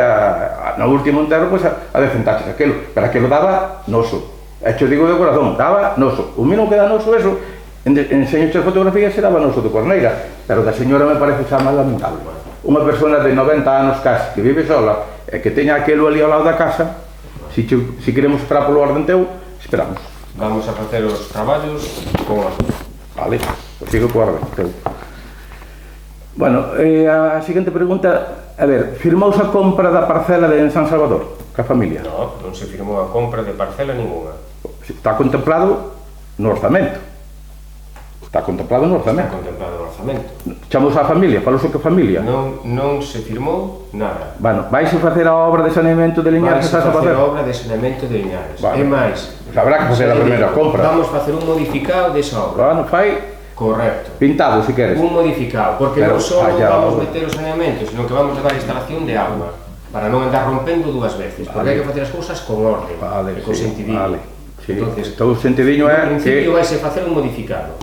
no último entero, pois, a decentaches aquilo, pero aquilo daba noso, e xo digo de corazón, daba noso, o mínimo que da noso eso, enseño as fotografías e daba noso de Corneira, pero da señora me parece xa máis lamentable, unha persona de 90 anos casi, que vive sola, e que teña aquilo ali ao lado da casa, se queremos esperar polo orden teu, esperamos. Vamos a facer os traballos con a... Vale, pues sigo co orden teu. Bueno, a seguinte pregunta, a ver, firmouse a compra da parcela de San Salvador, ca familia? Non se firmou a compra de parcela ninguna. Está contemplado no orzamento. Está contemplado no Está orzamento. contemplado no orzamento. Chamamos a familia, falouse que familia? Non se firmou nada. Bueno, vais a facer a obra de saneamento de Liñares Vais a a facer a Salvador? obra de saneamento de Liñares. Vale. E máis, Habrá que facer a primeira compra. Vamos facer un modificado desa obra. Bueno, fai Correcto. pintado, se queres. Un modificado, porque Pero, non só allá vamos obra. meter o saneamento, sino que vamos levar a instalación de agua, para non andar rompendo dúas veces, porque Vale. hai que facer as cousas con orde, Vale, e con sí, sentidiño. vale. Sí, Entonces, todo o sentidiño no, é en principio que... vai se facer un modificado.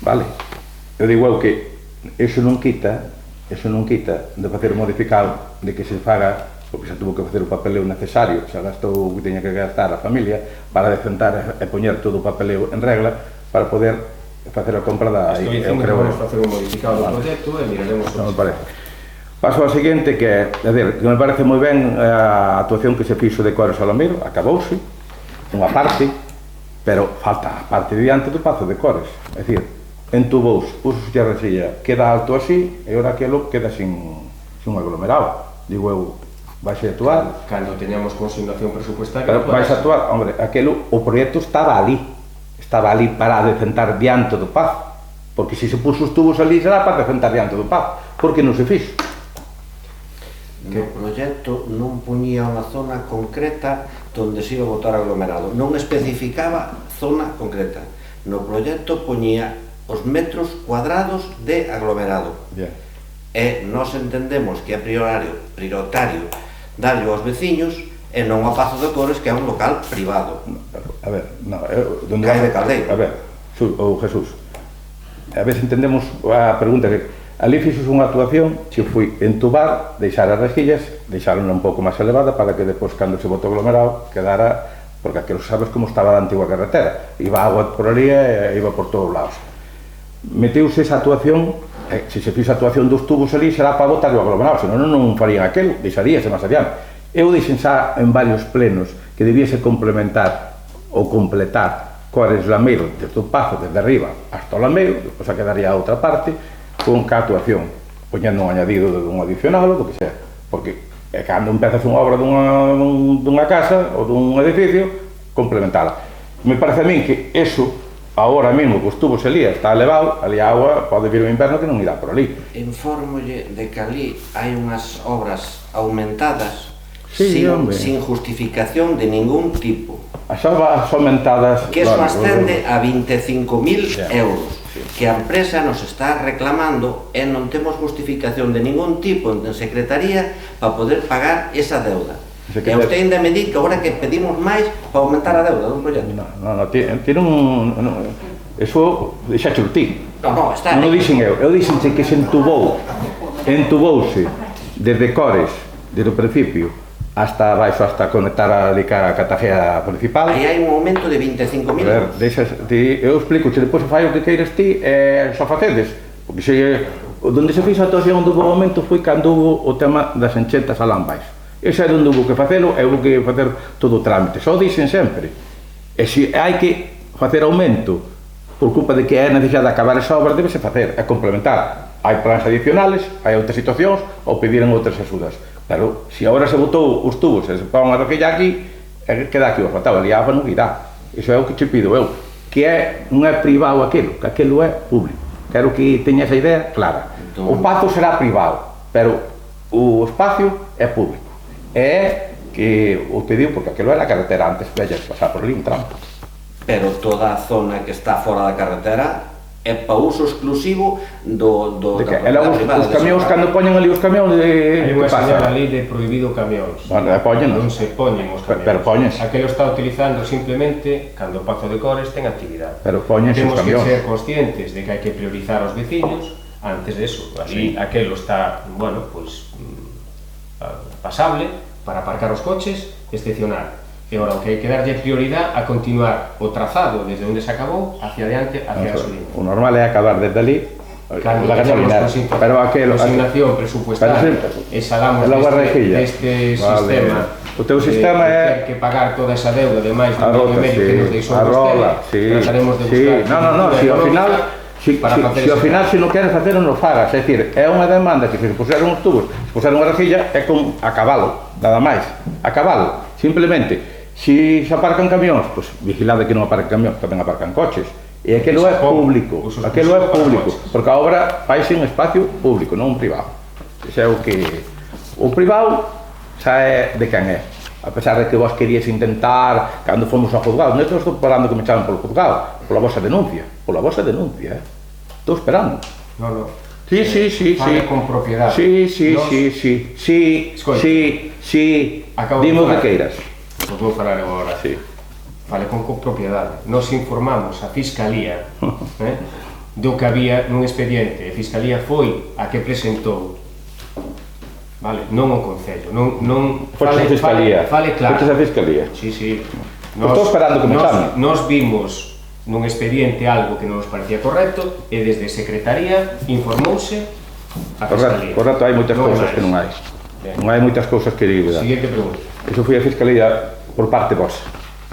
Vale, eu digo eu que eso non quita de facer o modificado, de que se faga, porque xa tuvo que facer o papeleo necesario, xa gastou o que teña que gastar a familia para decentar e poñer todo o papeleo en regla para poder facer a compra da... Estou dicindo que vamos facer un modificado do proxecto e miraremos Non me parece. Paso ao seguinte que, a ver, que me parece moi ben a actuación que se fixo de Cores Alamiro, acabouse, unha parte, pero falta a parte de diante do Pazo de Cores, é dicir, entubouse, puso a resilla, queda alto así, e ora aquilo queda sin aglomerado. Digo eu, vais a actuar, Cando teñamos consignación presupuestaria... pero vais a actuar, hombre, aquilo, o proxecto estaba ali para decentar diante do Pazo, porque se puso os tubos ali será para decentar diante do Pazo, porque non se fixo. No proxecto non poñía unha zona concreta onde se iba a botar aglomerado, non especificaba zona concreta. No proxecto poñía os metros cuadrados de aglomerado. Yeah. E nós entendemos que é prioritario darlle aos veciños e non ao Pazo de Cores, que é un local privado. A ver, no, donde Cae de caldeiro. A ver, ou Jesús, a veces entendemos a pregunta que ali fixos unha actuación, se foi entubar, deixar as rejillas, deixaron un pouco máis elevada para que depois, cando se botou aglomerado, quedara, porque aquilo sabes como estaba da antigua carretera, iba agua por ali e iba por todos lados. Meteuse esa actuación, se se fixo a actuación dos tubos ali, será para botar o aglomerado, senón non farían aquilo, deixaríase máis adiante. Eu dixen xa en varios plenos que debiese complementar ou completar Cores Lameiro desde o Pazo, desde arriba hasta o Lameiro, depois a quedaría a outra parte con ca actuación, poñendo un añadido dun adicional ou do que sea, porque cando empezas unha obra dunha casa ou dun edificio, complementala. Me parece a min que eso agora mesmo que os tubos ali está elevado, ali a agua pode vir o inverno que non irá por ali. Informolle de que ali hai unhas obras aumentadas Sí, hombre. sin justificación de ningún tipo, As obras aumentadas... que eso claro, ascende a 25.000 Ya. euros, que a empresa nos está reclamando e non temos justificación de ningún tipo en secretaría para poder pagar esa deuda. E usted ainda me di que agora que pedimos máis para aumentar a deuda dun proxecto. No, tiene un... No, eso deixaxe o ti. No, está Non o dixen eu dixenche que se entubouse desde Cores, desde o principio, hasta baixo, hasta conectar a catajea principal. Aí hai un aumento de 25.000 A ver, eu explico, se depois fai o que queiras ti, só facedes, porque se, onde se fixo a actuación do momento foi cando hubo o tema das enchetas a lambais. Ese é onde hubo que facelo, e hubo que facer todo o trámite, só dixen sempre. E se hai que facer aumento por culpa de que é necesario acabar esa obra, debese facer, é complementar. Hai plans adicionales, hai outras situacións, ou pediren outras axudas. Pero, se agora se botou os tubos e se pon a roquilla aquí, queda aquí o fatado, ali a agua non irá. Iso é o que che pido eu, que non é privado aquilo, que aquilo é público. Quero que teña esa idea clara. O Pazo será privado, pero o espacio é público. É que o pediu, porque aquilo era a carretera antes, vella, pasar por ali un tramo. Pero toda a zona que está fora da carretera é para uso exclusivo da Os camións, cando poñen ali os camións, hai unha señal ali de prohibido camións. Poñen, non se poñen os camións. pero poñense. Aquelo está utilizando simplemente cando o Pazo de Cores ten actividade. Pero poñense os Temos que camións. ser conscientes de que hai que priorizar os veciños antes de eso. Ali aquelo está, bueno, pois pasable para aparcar os coches, excepcional. E ora, o que hai que darlle prioridade a continuar o trazado desde onde se acabou hacia adiante, hacia a gasolina. O normal é acabar desde ali Cando la gasolinera, pero aquelo... Consignación presupuestaria, exhalamos deste sistema. O teu sistema é... que pagar toda esa deuda de máis de un medio que nos deixou vostede, trataremos de buscar... No, se ao final... Se ao final, se non queres facer, non o fagas. É dicir, é unha demanda que se puseron os tubos, se puseron unha rejilla, é con a cabalo, nada máis. A cabalo, simplemente. Se aparcan camións, pois vigilade que non aparcan camións, tamén aparcan coches. E aquilo é público, porque a obra faise un espacio público, non un privado. Ese é o que... O privado xa é de quen é. A pesar de que vos querías intentar, cando fomos ao juzgado, non estou esperando que me chamen polo juzgado, pola vosa denuncia, Estou esperando. Non. Sí. Fale con propiedade. Sí. Dimo que queiras. Pois vou falar agora. Sí. Fale con propiedade. Nos informamos a Fiscalía do que había nun expediente. A Fiscalía foi a que presentou, vale, non o Concello. Fale Fiscalía. Fale claro. Foches a Fiscalía. Sí. Estou esperando que me chamen. Nos vimos nun expediente algo que non nos parecía correcto e desde Secretaría informouse a Fiscalía. Correcto, hai moitas cousas que non hai. Non hai moitas cousas que diga. Siguiente pregunta. Eso foi a Fiscalía por parte vosa.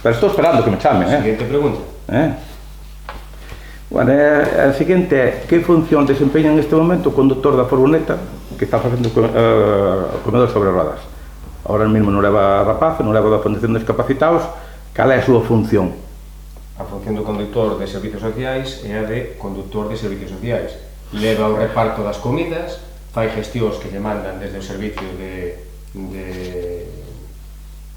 Pero estou esperando que me chamen, Siguiente pregunta. Bueno, a seguinte é, que función desempeña neste momento o conductor da furgoneta que está facendo o comedor sobre rodas? Ahora mesmo non leva rapaz, non leva da Fundación de Discapacitados. Cal é a súa función? A función do conductor de servicios sociais é a de conductor de servicios sociais. Leva o reparto das comidas, fai gestións que lle mandan desde o servicio de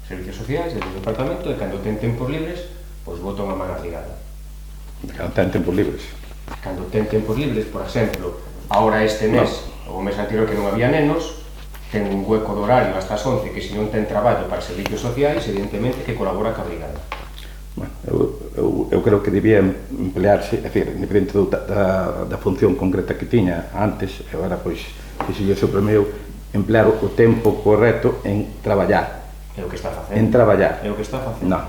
servicios sociais, desde o departamento, e cando ten tempos libres, pois bota unha man abrigada. Cando ten tempos libres? Cando ten tempos libres, por exemplo, ahora este mes, o mes anterior que non había nenos, ten un hueco de horario hasta as 11 que se non ten traballo para servicios sociais, evidentemente que colabora ca brigada. Bueno, eu creo que debía emplearse, é dicir, independente da función concreta que tiña antes, e agora, pois, que se lle suprimiu, emplear o tempo correcto en traballar. É o que está facendo. En traballar. É o que está facendo. Non.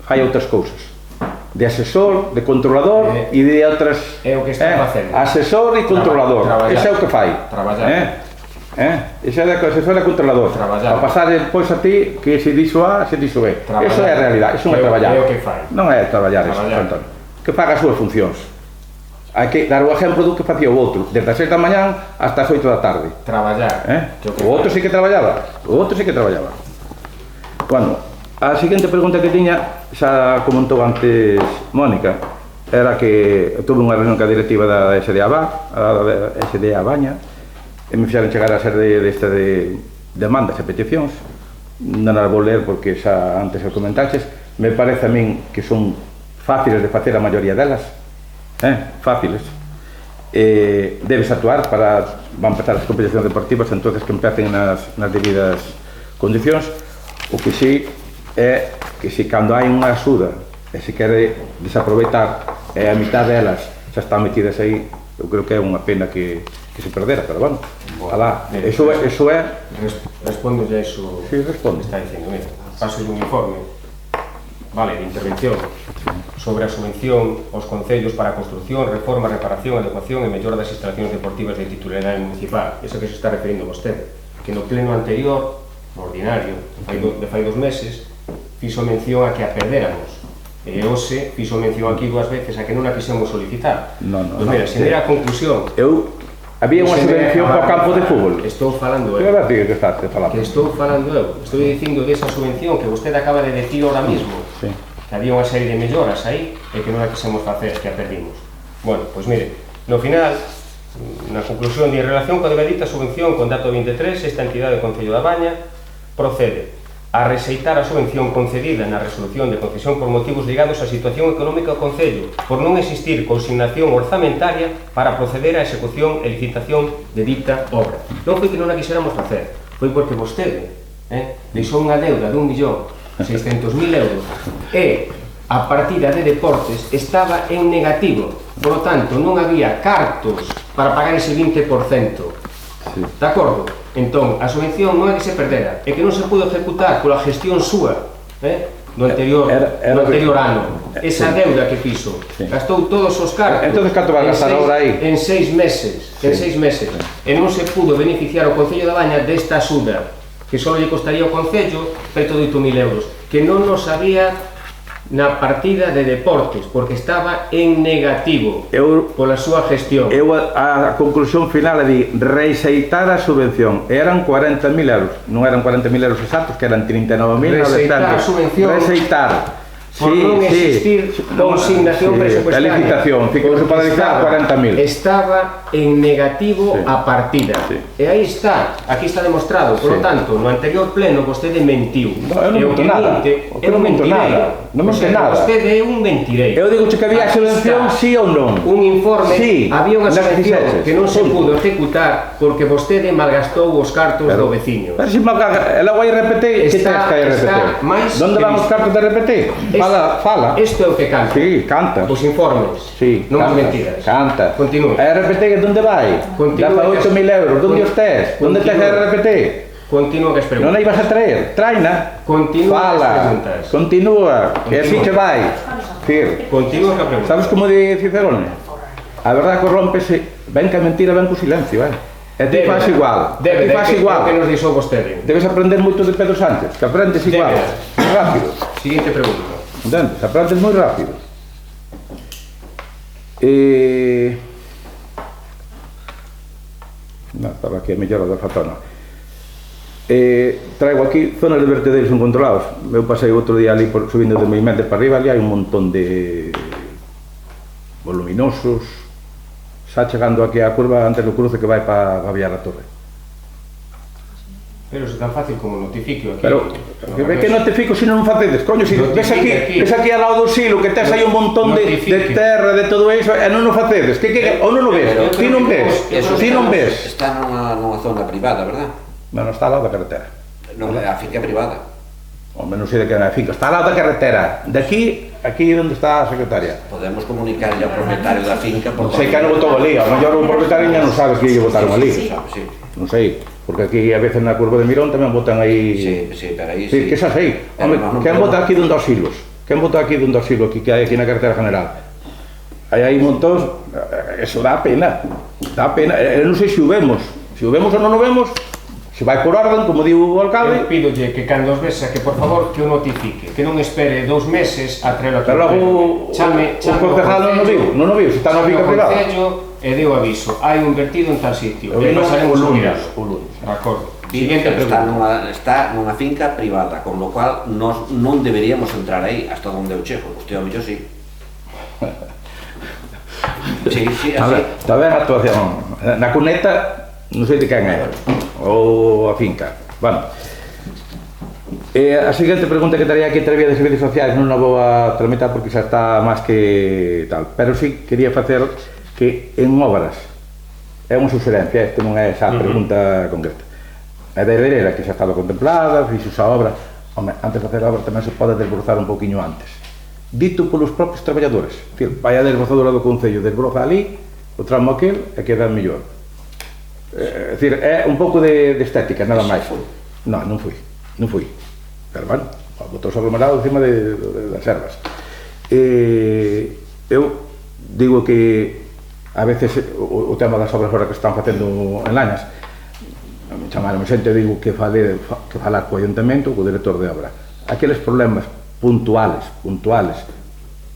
Fai outras cousas. De asesor, de controlador e de outras... É o que está facendo. Asesor e controlador. Ese é o que fai. Traballar. Ese é de asesor e controlador. Traballar. A pasar depois a ti que se dixo A, se dixo B. Eso é a realidade, eso non é traballar. É o que fai. Non é traballar eso, Antonio. Que faga as súas funcións. Hai que dar o exemplo do que facía o outro, desde as 6 da mañán hasta as 8 da tarde. Traballar. O outro sí que traballaba. Bueno, a seguinte pregunta que tiña, xa comentou antes Mónica, era que tuve unha reunión ca directiva da SDA Baña, e me fixeron chegar a ser desta de demandas e peticións. Non as vou ler porque xa antes as comentaxes. Me parece a min que son fáciles de facer a maioría delas, fáciles. Debes actuar para van empezar as competicións deportivas, entonces que empecen nas debidas condicións. O que sí é que se cando hai unha axuda e se quere desaproveitar e a mitad delas xa están metidas aí, eu creo que é unha pena que se perdera, pero bueno, alá, eso é... Respondo ya iso. Sí, responde. Está dicindo, mira, paso un informe, vale, de intervención sobre a subvención aos concellos para a construción, reforma, reparación, adecuación e mellora das instalacións deportivas de titularidade municipal. Eso que se está referindo vostede, que no pleno anterior, no ordinario, de fai 2 meses, fixo mención a que a perdéramos. E hoxe fixo mención aquí 2 veces a que non a quixemos solicitar. Pois mira, se mira a conclusión... Había unha subvención para o campo de fútbol. Estou falando eu. Que estou falando eu. Estou dicindo desa subvención que vostede acaba de decir ahora mismo. Que había unha serie de melloras aí e que non a quixemos facer, que a perdimos. Bueno, pois mire, no final, na conclusión de relación coa debedita subvención con dato 23, esta entidade do Concello da Baña procede a rexeitar a subvención concedida na resolución de concesión por motivos ligados á situación económica do Concello, por non existir consignación orzamentaria para proceder á execución e licitación de dita obra. Non foi que non a quixéramos facer, foi porque vostede deixou unha deuda de 1.600.000 euros e a partida de deportes estaba en negativo, por lo tanto non había cartos para pagar ese 20%. De acordo? Entón, a subvención non é que se perdera, é que non se pudo ejecutar pola gestión súa no anterior ano. Esa deuda que fixo, gastou todos os cartos. Entonces, canto vai gastar agora aí? En 6 meses, e non se pudo beneficiar o Concello da Baña desta axuda, que só lle costaría ao Concello preto de 8.000 euros, que non nos había na partida de deportes, porque estaba en negativo pola súa gestión. A conclusión final é de rexeitar a subvención. Eran 40.000 euros, non eran 40.000 euros exactos, que eran 39.000. Rexeitar a subvención. Rexeitar. Por non existir consignación presupuestaria. A licitación, que se pode licitar 40.000. Estaba en negativo a partida. E aí está, aquí está demostrado. Por lo tanto, no anterior pleno vostede mentiu. Eu non minto nada. Eu non minto nada. Non minto nada. Vostede é un mentireiro. Eu digo que había subvención, sí ou non. Un informe, había unha subvención que non se pudo ejecutar porque vostede malgastou os cartos do veciño. Pero se logo hai RPT, que tens que hai RPT? Donde van os cartos de RPT? Fala. Isto é o que canta. Sí, canta. Os informes. Sí, non as mentiras. Canta. Continúa. A RPT onde vai? Dá para 8.000 euros. Onde os tes? Onde tes a RPT? Continúa que as preguntas. Non a ibas a traer? Traina. Continúa as preguntas. Continúa. E así che vai. Continúa que a pregunta. Sabes como di Cicerone? A verdade corrómpese, ben que a mentira ven co silencio, E ti faz igual. Debe, que nos dixou vostede. Debes aprender moito de Pedro Sánchez, que aprendes igual. Rápido. Siguiente pregunta. Entendes? Aprendes moi rápido. Estaba aquí a mellora da fatona. Traigo aquí zonas de vertederos incontrolados. Eu pasei outro día ali subindo de Moimentes para arriba, ali hai un montón de voluminosos, xa chegando aquí á curva antes do cruce que vai para Gaviar a Torre. Pero é tan fácil como notifico aquí. Pero, que notifico se non facedes? Coño, se ves aquí ao lado do silo que tes aí un montón de terra, de todo iso, e non o facedes. Ou non o ves? Ti non ves? Ti non ves? Está nunha zona privada, verdad? Non, está ao lado da carretera. Non, a finca é privada. Home, non sei de que é a finca. Está ao lado da carretera. De aquí onde está a secretaria. Podemos comunicarlle ao propietario da finca. Non sei que non botou ali. A mellor o propietario non sabe que lle botaron ali. Non sei. Porque aquí a veces na curva de Mirón tamén botan aí... Sí, pero aí sí. Que xa sei. Home, quen bota aquí dun dos silos? Quen bota aquí dun dos silos que hai aquí na carretera general? Aí montóns... Eso dá pena. Dá pena. Non sei se o vemos. Se o vemos ou non o vemos, se vai por orden, como diu o alcalde... Eu pídolle que cando os vesa, que por favor que o notifique, que non espere 2 meses a traer a Pero logo o concejal non o viu, se está na finca privada. E deu aviso, hai un vertido en tal sitio, e pasaremos a mirar. De acordo. Siguiente pregunta. Está nunha finca privada, con lo cual nos non deberíamos entrar aí, hasta onde eu chego. Usted ao mellor sí. Sí, así. Está ben a actuación. Na cuneta, non sei de quen é, ou a finca. Bueno. A seguinte pregunta que traía aquí vía de servicios sociais non a vou a tramitar porque xa está máis que tal, pero sí quería facer que en obras, é unha suxerencia, isto non é esa pregunta concreta, é da herdeira que xa estaba contemplada, fixo esa obra, home, antes de facer a obra tamén se pode desbrozar un pouquiño antes, dito polos propios traballadores, vai a desbrozadora do Concello, desbroza ali, o tramo aquel, e queda mellor. É dicir, é un pouco de estética, nada máis. Non fui, pero bueno, botou os aglomerados encima das ervas. Eu digo que a veces o tema das obras agora que están facendo en Lañas, me chamaron xente, digo que falar co ayuntamento, co director de obra, aqueles problemas puntuales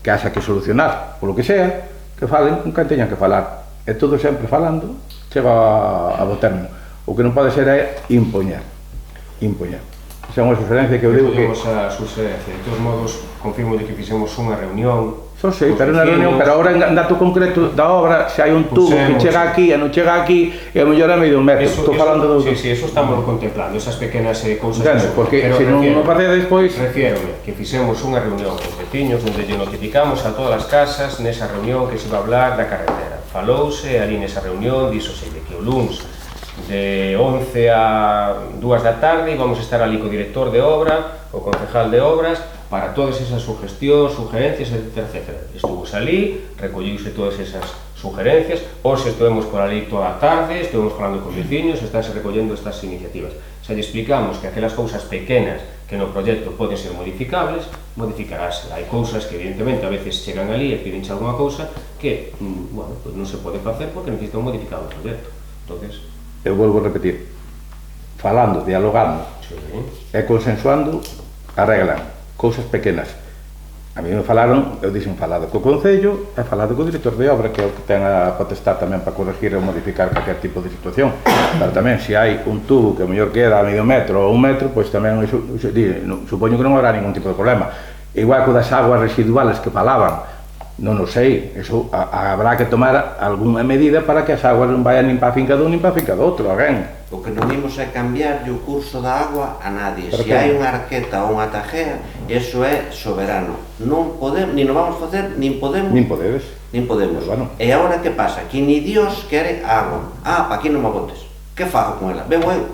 que haxa que solucionar, polo que sea, que falen con quen teñan que falar, e todo sempre falando chega a bo termo. O que non pode ser é impoñer. Esa é unha suxerencia que eu digo que... Podemos a suxerencia. De todos modos, confirmo que fixemos unha reunión Só sei, pero na reunión, pero agora en dato concreto da obra, se hai un tubo que chega aquí e non chega aquí, e a mellor é medio metro. Estou falando do... Sí, eso estamos contemplando, esas pequenas cousas. Entende? Porque se non o facedes, pois... Refírome que fixemos unha reunión con veciños onde lle notificamos a todas as casas nesa reunión que se iba a hablar da carretera. Falouse ali nesa reunión, díxose de que o luns de 11 a 2 da tarde íbamos a estar ali co director de obra, o concejal de obras, para todas esas sugestións, sugerencias, etc. Estuvos ali, recolliuse todas esas sugerencias, hoxe estuvemos por ali toda a tarde, estuvemos falando con veciños, estánse recollendo estas iniciativas. Se lle explicamos que aquelas cousas pequenas que no proxecto poden ser modificables, modificarase. Hai cousas que evidentemente a veces chegan ali e pídenche alguna cousa que, bueno, pues non se pode facer porque necesitan modificar o proxecto. Entonces, eu volvo a repetir, falando, dialogando e consensuando, arreglan cousas pequenas. A mí me falaron, eu dixen falado co Concello e falado co director de obra, que é o que ten a potestad tamén para corregir ou modificar calquer tipo de situación. Pero tamén, se hai un tubo que a mellor queda a medio metro ou un metro, pois tamén supoño que non habrá ningún tipo de problema. Igual co das aguas residuales que falaban, non o sei, eso habrá que tomar algunha medida para que as aguas non vayan nin para a finca dun nin para a finca do outro, alguén. O que non imos é cambiar o curso da agua a nadie. Se hai unha arqueta ou unha tajea, eso é soberano. Non podemos, nin o vamos facer, nin podemos. Nin podedes. Nin podemos. Bueno. E agora que pasa? Que ni Dios quere agua. Pa aquí non me botes. Que fago con ela? Bebo eu.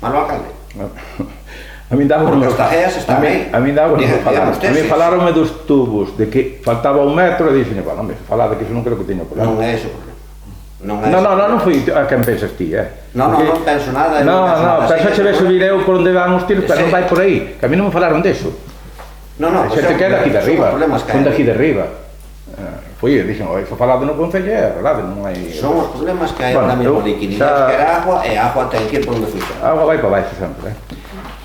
Malo alcalde. A min daba porque as tajeas están aí. A min daba a min falaronme dos tubos, de que faltaba un metro, e dixen, bueno, falade que iso non creo que teña problema. Non é eso o problema. Non fui a quen pensas ti, Non penso nada. Penso che ves subir eu por onde van os tiros, pero non vai por aí, que a mí non me falaron deso. A xente que é daqui de arriba, son daqui de arriba. Foi, dixen, iso falado no Concello é verdade, non hai... Son os problemas que hai ahora mesmo de que ni Dios quere agua, e a agua ten que ir por onde fuxa. A agua vai para baixo sempre,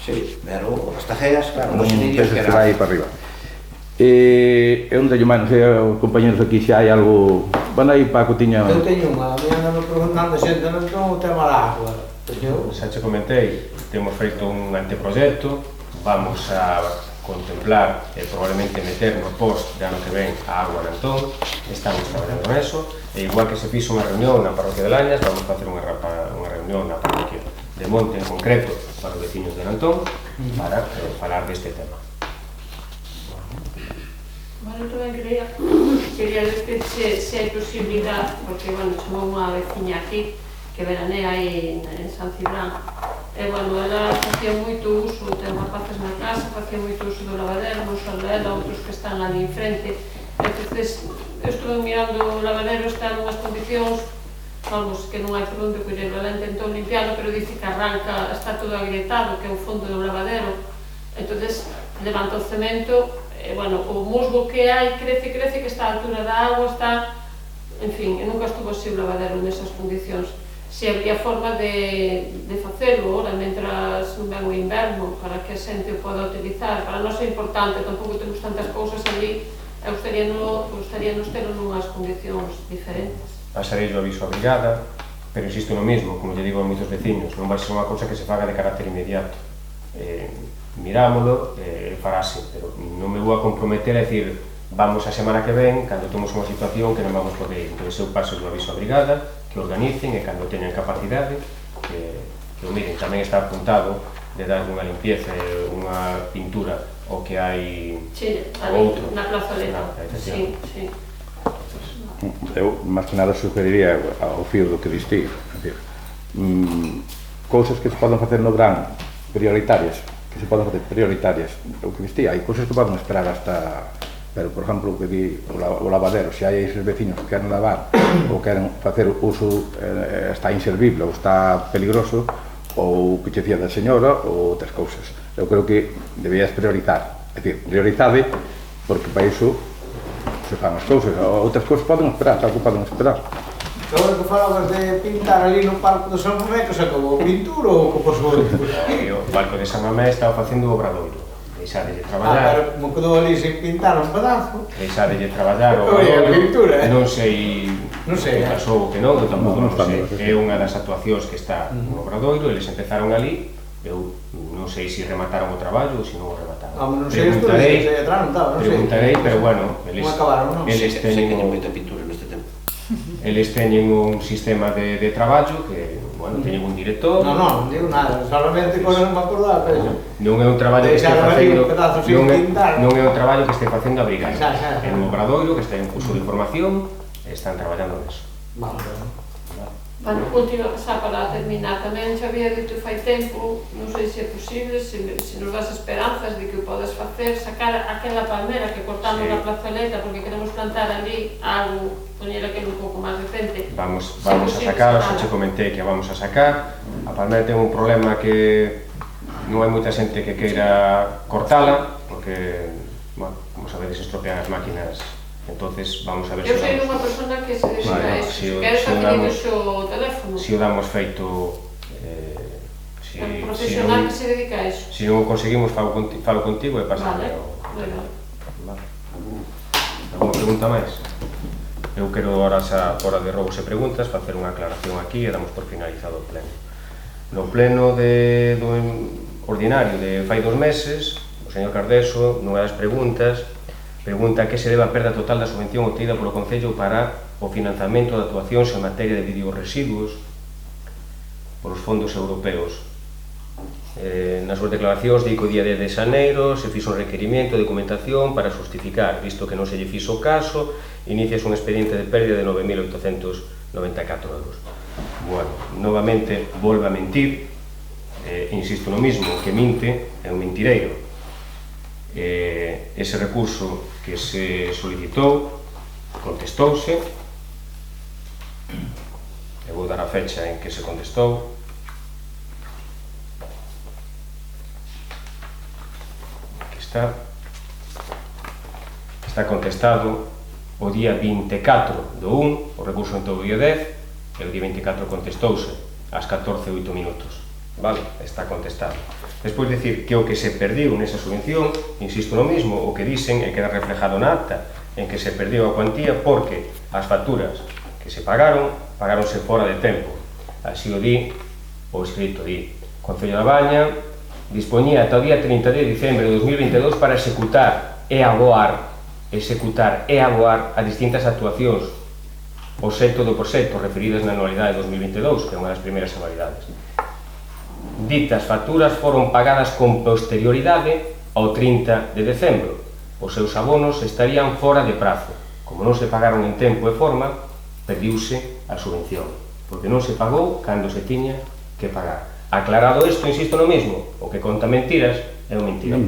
Sí, pero as tajeas, claro, non ni Dios quere agua. Vai para arriba. E onde yo máis, non sei, os compañeros aquí se hai algo... Van aí, Paco, tiña... Eu teño unha, me andan preguntando xente, non o tema da agua. Xa che comentei, temos feito un anteproxecto, vamos a contemplar e probablemente meter no post de ano que ven a agua en Antón, estamos traballando neso, e igual que se fixo unha reunión na parroquia de Lañas, vamos a facer unha reunión na parroquia de Monte en concreto para os veciños de Antón para falar deste tema. Bueno, tamén quería decir se hai posibilidade, porque, bueno, chamou unha veciña aquí que veranea aí en San Cibrán. E, bueno, ela facía moito uso, ten rapaces na casa, facía moito uso do lavadero, non só ela, outros que están ali enfrente. Entonces, eu estuve mirando o lavadero, está en unhas condicións, vamos, que non hai por onde collelo. Ela intentou limpiarlo, pero dice que arranca, está todo agrietado, que é o fondo do lavadero. Entonces, levanta o cemento, e, bueno, o musgo que hai crece, que está a altura da agua, está... En fin, nunca estuvo así o lavadero nesas condicións. Se habría forma de facelo ora, mentras non ven o inverno, para que a xente o poda utilizar. Para nós é importante, tampouco temos tantas cousas ali, e gustaríanos telo nunhas condicións diferentes. Pasarei o aviso a brigada, pero insisto no mismo, como lle digo a moitos veciños, non vai ser unha cousa que se faga de carácter inmediato. Mirámolo, farase, pero non me vou a comprometer a decir vamos a semana que ven, cando temos unha situación que non vamos poder ir. Entón, eu paso o aviso a brigada, que organicen e cando teñan capacidade, que o miren. Tamén está apuntado de dar unha limpieza e unha pintura o que hai outro. Na plazoleta, sí. Eu, máis que nada, sugeriría ao fío do que diste, cousas que se poden facer no verán prioritarias, o que diste, hai cousas que poden esperar hasta... Pero, por exemplo, o que di o lavadero, se hai eses vecinos que queren lavar ou queren facer uso, está inservible ou está peligroso, ou que che dicía da señora, ou outras cousas. Eu creo que debías priorizar, é dicir, priorizade, porque para iso se fan as cousas, outras cousas poden esperar, tal que poden esperar. Agora que falabas de pintar ali no Parque do San Mamé, que se acabou a pintura ou que pasou? O Parque de San Mamé estaba facendo o obradoiro. Deixadelle traballar. Pero me quedou ali sin pintar un pedazo. Deixadelle traballar o pintura, non sei que pasou ou que non, tampouco non sei. É unha das actuacións que está no obradoiro, eles empezaron ali, Eu non sei se remataron o traballo ou se non o remataron. Non sei isto, se atrás non estaba, non sei. Preguntarei, pero bueno, eles teñen moita pintura neste tempo. Eles teñen un sistema de traballo que, bueno, teñen un director. Non digo nada, solamente con non me acordaba, pero... Non é un traballo que este facendo, non é un traballo que este facendo a Brigada. É un obradoiro que está en curso de formación e están traballando neso. Bueno, última cosa para terminar, tamén xa había dito fai tempo, non sei se é posible, se nos das esperanzas de que o podes facer, sacar aquela palmera que cortamos na plazoleta porque queremos plantar ali algo, poñer aquilo un pouco máis decente. Vamos a sacar, xa che comentei que vamos a sacar. A palmera ten un problema que non hai moita xente que queira cortala, porque, bueno, como sabedes, estropean as máquinas. Entonces, vamos a ver se... Eu sei unha persona que se dedica a eso, queres facilitar o teléfono. Se o damos feito... Un profesional que se dedica a eso. Se non o conseguimos, falo contigo e pasarme o... Alguna pregunta máis? Eu quero ahora xa fora de robos e preguntas facer unha aclaración aquí e damos por finalizado o pleno. No pleno do ordinario de fai 2 meses, o señor Cardeso, nunha das preguntas, pregunta que se debe a perda total da subvención obtida polo Concello para o financiamento de actuacións en materia de bioresiduos polos fondos europeos. Nas súas declaracións di que o día 10 de xaneiro se fixo un requerimento de documentación para justificar, visto que non se lle fixo o caso, inicias un expediente de pérdida de 9.894 euros. Bueno, novamente volve a mentir, insisto no mismo, que minte é un mentireiro. Ese recurso que se solicitou contestouse, e vou dar a fecha en que se contestou. Aquí está contestado o día 24 do 1, o recurso entrou o día 10 e o día 24 contestouse ás 14:08 minutos. Vale, está contestado. Despois dicir que o que se perdiu nesa subvención, insisto no mismo, o que dicen e queda reflejado na acta, en que se perdiu a cuantía porque as facturas que se pagáronse fora de tempo. Así o di, o escrito di. Concello da Baña dispoñía ata o día 30 de diciembre de 2022 para executar e aboar a distintas actuacións o xeito do proxecto referidas na anualidade de 2022, que é unha das primeiras anualidades. Ditas facturas foron pagadas con posterioridade ao 30 de decembro. Os seus abonos estarían fora de prazo. Como non se pagaron en tempo e forma, perdiuse a subvención, porque non se pagou cando se tiña que pagar. Aclarado isto, insisto no mismo, o que conta mentiras é un mentira.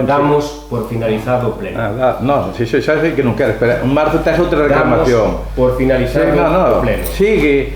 Damos por finalizado o pleno. Non, xa sei que non quero, espera, un marzo tes outra reclamación. Damos por finalizado o pleno. Sigue.